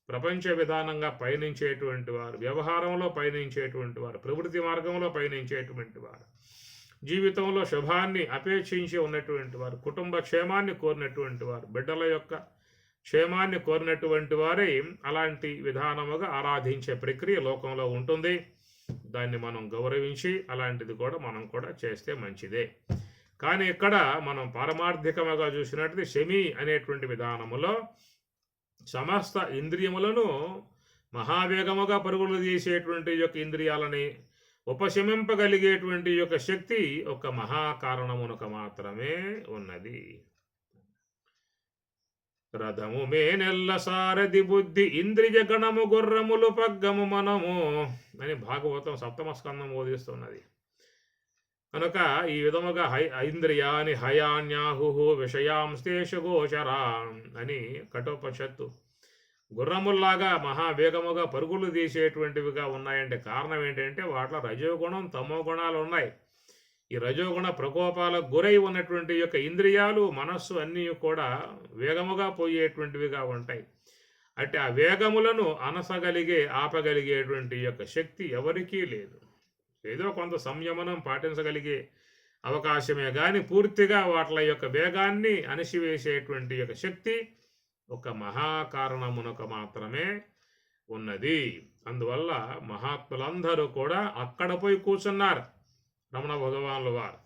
ప్రపంచ విధానంగా పయనించేటువంటి వారు, వ్యవహారంలో పయనించేటువంటి వారు, ప్రవృత్తి మార్గంలో పయనించేటువంటి వారు, జీవితంలో శుభాన్ని అపేక్షించి ఉన్నటువంటి వారు, కుటుంబ క్షేమాన్ని కోరినటువంటి వారు, బిడ్డల యొక్క క్షేమాన్ని కోరినటువంటి వారే అలాంటి విధానముగా ఆరాధించే ప్రక్రియ లోకంలో ఉంటుంది. దాన్ని మనం గౌరవించి అలాంటిది కూడా మనం కూడా చేస్తే మంచిదే. కానీ ఇక్కడ మనం పారమార్థికముగా చూసినట్టు శమి అనేటువంటి విధానములో సమస్త ఇంద్రియములను మహావేగముగా పరుగులు తీసేటువంటి యొక్క ఇంద్రియాలని ఉపశమింపగలిగేటువంటి యొక్క శక్తి ఒక మహాకారణమునకు మాత్రమే ఉన్నది. రథము మేనెల్ల సారథి బుద్ధి ఇంద్రియ గణము గుర్రములు పగ్గము మనము అని భాగవతం సప్తమ స్కందం బోధిస్తున్నది. కనుక ఈ విధముగా ఇంద్రియాని హయాన్యాహు విషయాంస్తేషు గోచరా అని కఠోపనిషత్తు గుర్రముల్లాగా మహావేగముగా పరుగులు తీసేటువంటివిగా ఉన్నాయంటే కారణం ఏంటంటే వాటిలో రజోగుణం తమో గుణాలు ఉన్నాయి. ఈ రజోగుణ ప్రకోపాలకు గురై ఉన్నటువంటి యొక్క ఇంద్రియాలు మనస్సు అన్నీ కూడా వేగముగా పోయేటువంటివిగా ఉంటాయి. అంటే ఆ వేగములను ఆపగలిగేటువంటి యొక్క శక్తి ఎవరికీ లేదు. ఏదో కొంత సంయమనం పాటించగలిగే అవకాశమే కానీ పూర్తిగా వాటి యొక్క వేగాన్ని అణిసివేసేటువంటి యొక్క శక్తి ఒక మహాకారణమునకు మాత్రమే ఉన్నది. అందువల్ల మహాత్ములందరూ కూడా అక్కడ పోయి కూర్చున్నారు. రమణ భగవానుల వారు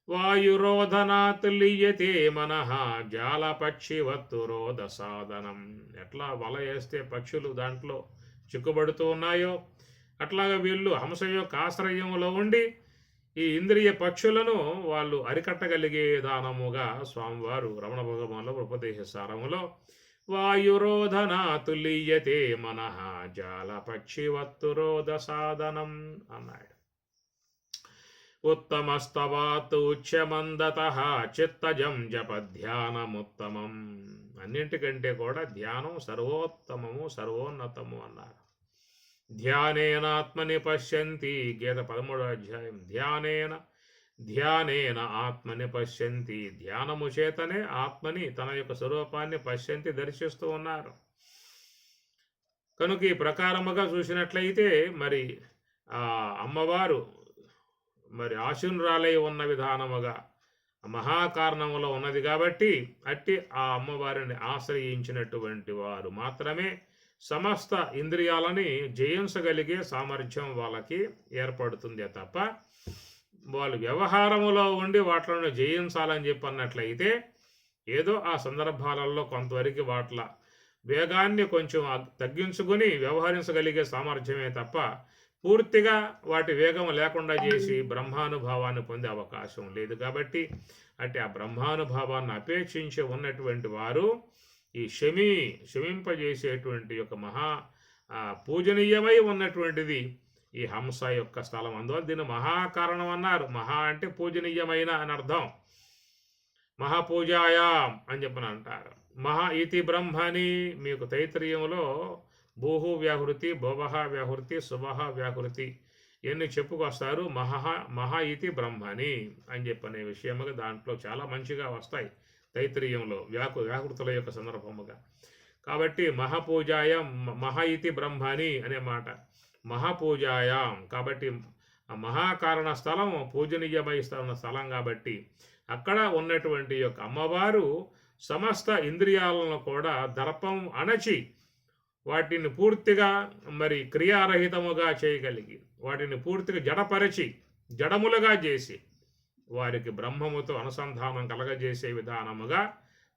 వాయురోధనాత్ లీయతే మనః జాలపక్షివత్తురోధ సాధనం. ఎట్లా వల వేస్తే పక్షులు దాంట్లో చిక్కుబడుతూ ఉన్నాయో అట్లాగా వీళ్ళు హంస యొక్క ఆశ్రయంలో ఉండి ఈ ఇంద్రియ పక్షులను వాళ్ళు అరికట్టగలిగే విధానముగా స్వామివారు రమణ భగవానుల ఉపదేశ సారములో వాయురోధనాత్ లీయతే మనః జాలపక్షివత్తురోధ సాధనం అన్నాడు. ఉత్తమస్తవాత్ ఉచ్యమందతః చిత్తజం జప ధ్యానముత్తమం. అన్నింటికంటే కూడా ధ్యానం సర్వోత్తమము, సర్వోన్నతము అన్నారు. ధ్యానేనాత్మని పశ్యంతి, గీత 13వ అధ్యాయం. ధ్యానేన ఆత్మని పశ్యంతి, ధ్యానము చేతనే ఆత్మని తన యొక్క స్వరూపాన్ని పశ్యంతి దర్శిస్తూ ఉన్నారు. కనుక ఈ ప్రకారముగా చూసినట్లయితే మరి ఆ అమ్మవారు మరి ఆశునురాలై ఉన్న విధానముగా మహాకారణములో ఉన్నది కాబట్టి అట్టి ఆ అమ్మవారిని ఆశ్రయించినటువంటి వారు మాత్రమే సమస్త ఇంద్రియాలని జయించగలిగే సామర్థ్యం వాళ్ళకి ఏర్పడుతుందే తప్ప వాళ్ళు వ్యవహారములో ఉండి వాటిని జయించాలని చెప్పన్నట్లయితే ఏదో ఆ సందర్భాలలో కొంతవరకు వాట్ల వేగాన్ని కొంచెం తగ్గించుకొని వ్యవహరించగలిగే సామర్థ్యమే తప్ప పూర్తిగా వాటి వేగం లేకుండా చేసి బ్రహ్మానుభావాన్ని పొందే అవకాశం లేదు. కాబట్టి అంటే ఆ బ్రహ్మానుభావాన్ని అపేక్షించి ఉన్నటువంటి వారు ఈ శమింపజేసేటువంటి యొక్క పూజనీయమై ఉన్నటువంటిది ఈ హంస యొక్క స్థలం. అందువల్ల దీన్ని మహాకారణం అన్నారు. మహా అంటే పూజనీయమైన అని అర్థం. మహాపూజాయాం అని చెప్పని అంటారు. మహా ఇతి బ్రహ్మని మీకు తైత్రీయంలో భూహు వ్యాహృతి, భువః వ్యాహృతి, శుభః వ్యాహృతి ఎన్ని చెప్పుకొస్తారు. మహా ఇతి బ్రహ్మని అని చెప్పనే విషయముగా దాంట్లో చాలా మంచిగా వస్తాయి తైత్రీయంలో వ్యాహృతుల యొక్క సందర్భముగా. కాబట్టి మహాపూజాయం మహా ఇతి బ్రహ్మని అనే మాట మహాపూజాయాం. కాబట్టి మహాకారణ స్థలం పూజనీయమై ఉన్న స్థలం కాబట్టి అక్కడ ఉన్నటువంటి యొక్క అమ్మవారు సమస్త ఇంద్రియాలను కూడా దర్పం అణచి వాటిని పూర్తిగా క్రియారహితముగా చేయగలిగి వాటిని పూర్తిగా జడములుగా చేసి వారికి బ్రహ్మముతో అనుసంధానం కలగజేసే విధానముగా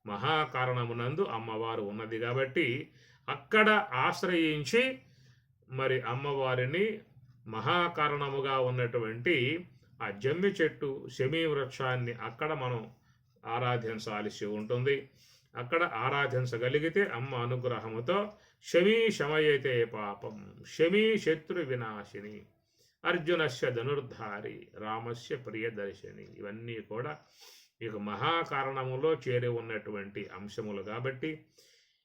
మహాకారణమునందు అమ్మవారు ఉన్నది. కాబట్టి అక్కడ ఆశ్రయించి అమ్మవారిని మహాకారణముగా ఉన్నటువంటి ఆ జమ్మి చెట్టు శమీ వృక్షాన్ని అక్కడ మనం ఆరాధించాల్సి ఉంటుంది. అక్కడ ఆరాధించగలిగితే అమ్మ అనుగ్రహముతో శమయతే పాపం, శమీ శత్రు వినాశిని, అర్జునస్య ధనుర్ధారి, రామస్య ప్రియదర్శిని, ఇవన్నీ కూడా ఇక మహాకారణములో చేరి ఉన్నటువంటి అంశములు. కాబట్టి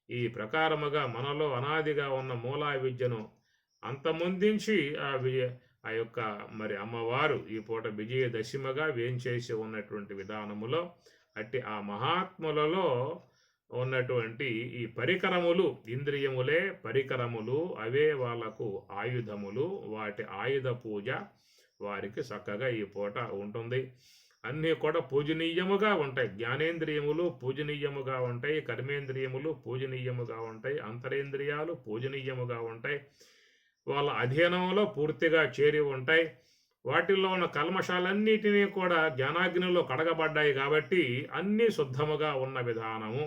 ఈ ప్రకారముగా మనలో అనాదిగా ఉన్న మూలా విద్యను అంతమొందించి ఆ యొక్క అమ్మవారు ఈ పూట విజయదశమిగా వేంచేసి ఉన్నటువంటి విధానములో అట్టి ఆ మహాత్ములలో ఉన్నటువంటి ఈ పరికరములు, ఇంద్రియములే పరికరములు, అవే వాళ్లకు ఆయుధములు. వాటి ఆయుధ పూజ వారికి చక్కగా ఈ పూట ఉంటుంది. అన్నీ కూడా పూజనీయముగా ఉంటాయి. జ్ఞానేంద్రియములు పూజనీయముగా ఉంటాయి, కర్మేంద్రియములు పూజనీయముగా ఉంటాయి, అంతరేంద్రియాలు పూజనీయముగా ఉంటాయి, వాళ్ళ అధీనంలో పూర్తిగా చేరి ఉంటాయి. వాటిల్లో ఉన్న కల్మషాలన్నిటినీ కూడా జ్ఞానాగ్నిలో కడగబడ్డాయి కాబట్టి అన్నీ శుద్ధముగా ఉన్న విధానము.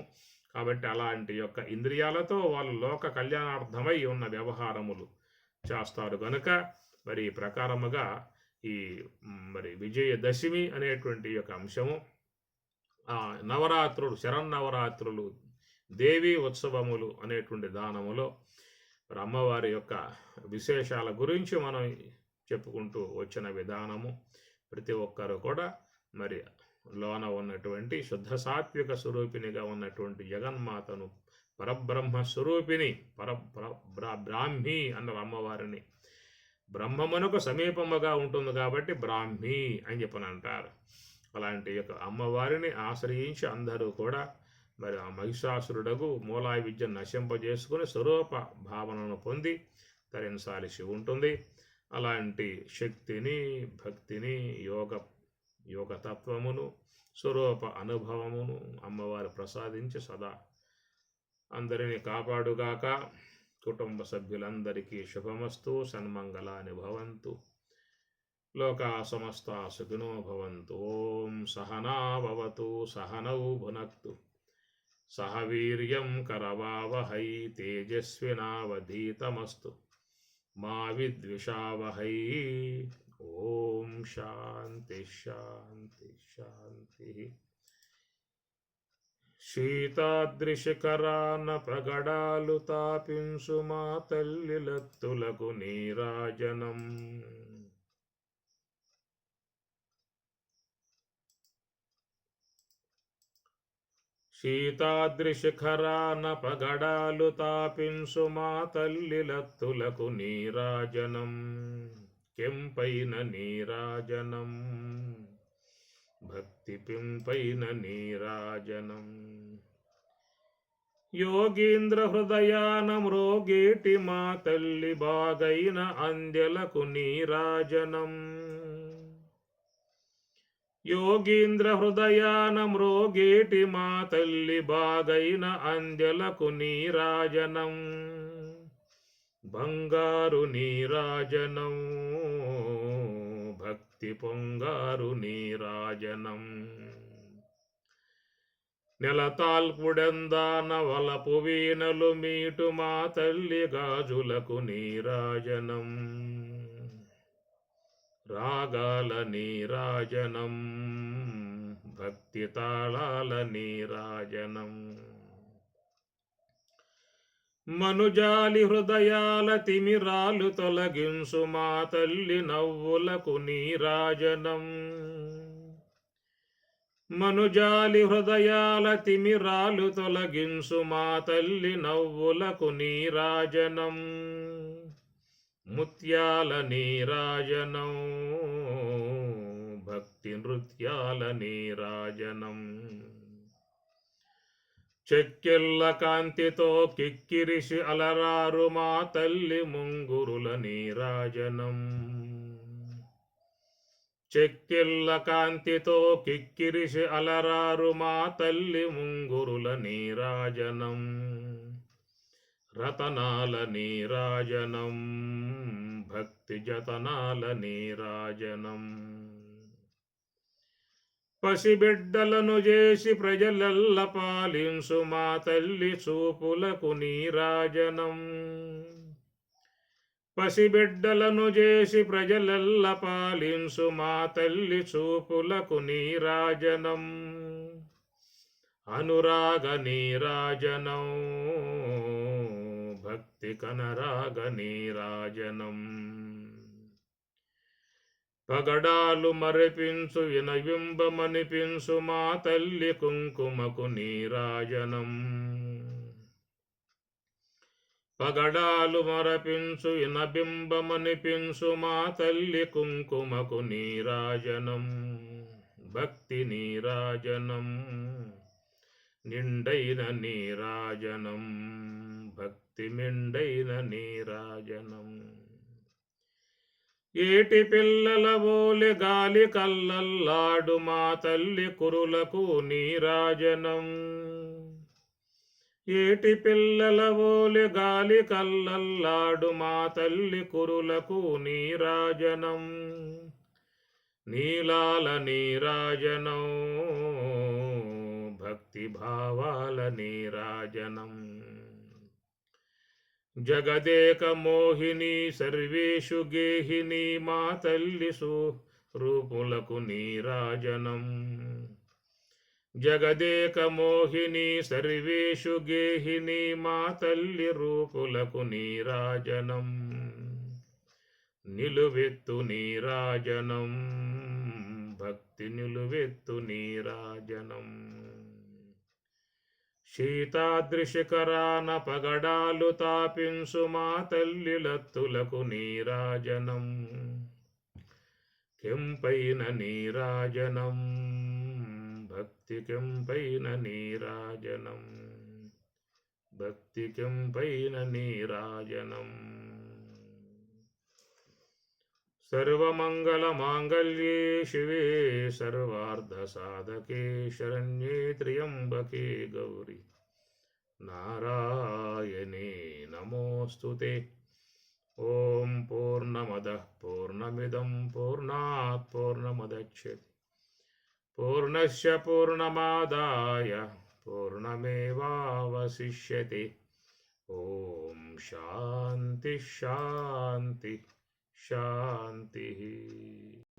కాబట్టి అలాంటి యొక్క ఇంద్రియాలతో వాళ్ళు లోక కళ్యాణార్థమై ఉన్న వ్యవహారములు చేస్తారు కనుక ఈ ప్రకారముగా ఈ విజయదశమి అనేటువంటి యొక్క అంశము నవరాత్రులు, శరన్నవరాత్రులు, దేవీ ఉత్సవములు అనేటువంటి దానములో అమ్మవారి యొక్క విశేషాల గురించి మనం చెప్పుకుంటూ వచ్చిన విధానము. ప్రతి ఒక్కరు కూడా లోన ఉన్నటువంటి శుద్ధ సాత్విక స్వరూపినిగా ఉన్నటువంటి జగన్మాతను, పరబ్రహ్మ స్వరూపిణి, బ్రాహ్మి అన్నారు అమ్మవారిని. బ్రహ్మమునకు సమీపముగా ఉంటుంది కాబట్టి బ్రాహ్మి అని చెప్పని అంటారు. అలాంటి యొక్క అమ్మవారిని ఆశ్రయించి అందరూ కూడా ఆ మహిషాసురుడగు మూలా విద్యను నశింపజేసుకుని స్వరూప భావనను పొంది తరించాల్సి ఉంటుంది. అలాంటి శక్తిని, భక్తిని, యోగతత్వమును, స్వరూప అనుభవమును అమ్మవారు ప్రసాదించి సదా అందరినీ కాపాడుగాక. కుటుంబ సభ్యులందరికీ శుభమస్తు, సన్మంగళాని భవంతు, లోకా సమస్త సుఖినో భవంతు. ఓం సహనా భవతు, సహనౌ భునక్తు, సహ వీర్యం కరవావహై, తేజస్వినావధీతమస్తు, మా విద్విషావహై. ఓం శాంతి శాంతి శాంతి. శీతాద్రిశిఖరాన పగడాలు తాపింసు మా తల్లిలత్తులకు నీరాజనం. శీతాద్రిశిఖరాన పగడాలు తాపింసు మా తల్లిలత్తులకు నీరాజనం. కెంపైన నీరాజనం, భక్తి పింపైన నీరాజనం. యోగీంద్ర హృదయాన మ్రోగేటి మా తల్లి బాగైన అందెలకు నీరాజనం. యోగీంద్ర హృదయాన మ్రోగేటి మా తల్లి బాగైన అందెలకు నీరాజనం. బంగారు నీరాజనం, భక్తి పొంగారు నీరాజనం. నెలతాల్పుడెందాన వలపు వీణలు మీటు మా తల్లి గాజులకు నీరాజనం. రాగాల నీరాజనం, భక్తి తాళాల నీరాజనం. మనుజాలి హృదయాల తిమిరాలు తొలగించు మా తల్లి నవ్వులకు నీరాజనం. మనుజాలి హృదయాల తిమిరాలు తొలగించు మా తల్లి నవ్వులకు నీరాజనం. ముత్యాల నీరాజనం, భక్తి నృత్యాల నీరాజనం. చెక్కెళ్ళ కాంతితో కిక్కిరిసి అలరారు మా తల్లి ముంగురుల నీరాజనం. చెక్కెళ్ళ కాంతితో కిక్కిరిసి అలరారు మా తల్లి ముంగురుల నీరాజనం. రతనాల నీరాజనం, భక్తి జతనాల నీరాజనం. పసిబిడ్డలను చేసి ప్రజలెల్ల పాలించు మా తల్లి చూపులకు నీరాజనం. పసిబిడ్డలను చేసి ప్రజలెల్ల పాలించు మా తల్లి చూపులకు నీరాజనం. అనురాగ నీరాజనం, భక్తి కనరాగ నీరాజనం. పగడాలు మరిపించు వినవింబమనిపించు మా తల్లి కుంకుమకు నీరాజనం. పగడాలు మరపించు వినబింబమనిపించు మా తల్లి కుంకుమకు నీరాజనం. భక్తి నీరాజనం, నిండైన నీరాజనం, భక్తి మెండైన నీరాజనం. ఏటి పిల్లల ఓలె గాలి కల్లల్లాడు మా తల్లి కురులకు నీరాజనం. ఏటి పిల్లల ఓలె గాలి కల్లల్లాడు మా తల్లి కురులకు నీరాజనం. నీలాల నీరాజనం, భక్తి భావాల నీరాజనం. జగదేక మోహిని సర్వేషు గేహిని మా తల్లి రూపులకు నీరాజనం. జగదేక మోహిని సర్వేషు గేహిని మా తల్లి రూపులకు నీరాజనం. నిలువెత్తు నీరాజనం, భక్తి నిలువెత్తు నీరాజనం. శీతాద్రి శిఖరాన పగడాలు తాపించు మా తల్లి లత్తులకు నీరాజనం. కెంపైన నీరాజనం, భక్తి కెంపైన నీరాజనం, భక్తి కెంపైన నీరాజనం. సర్వమంగళ మాంగళ్యే శివే సర్వార్థ సాధకే శరణ్యే త్ర్యంబకే గౌరి నారాయణే నమోస్తుతే. ఓం పూర్ణమదః పూర్ణమిదం పూర్ణాత్ పూర్ణముదచ్యతే పూర్ణస్య పూర్ణమాదాయ పూర్ణమేవావశిష్యతే. ఓం శాంతి శాంతి శాంతి.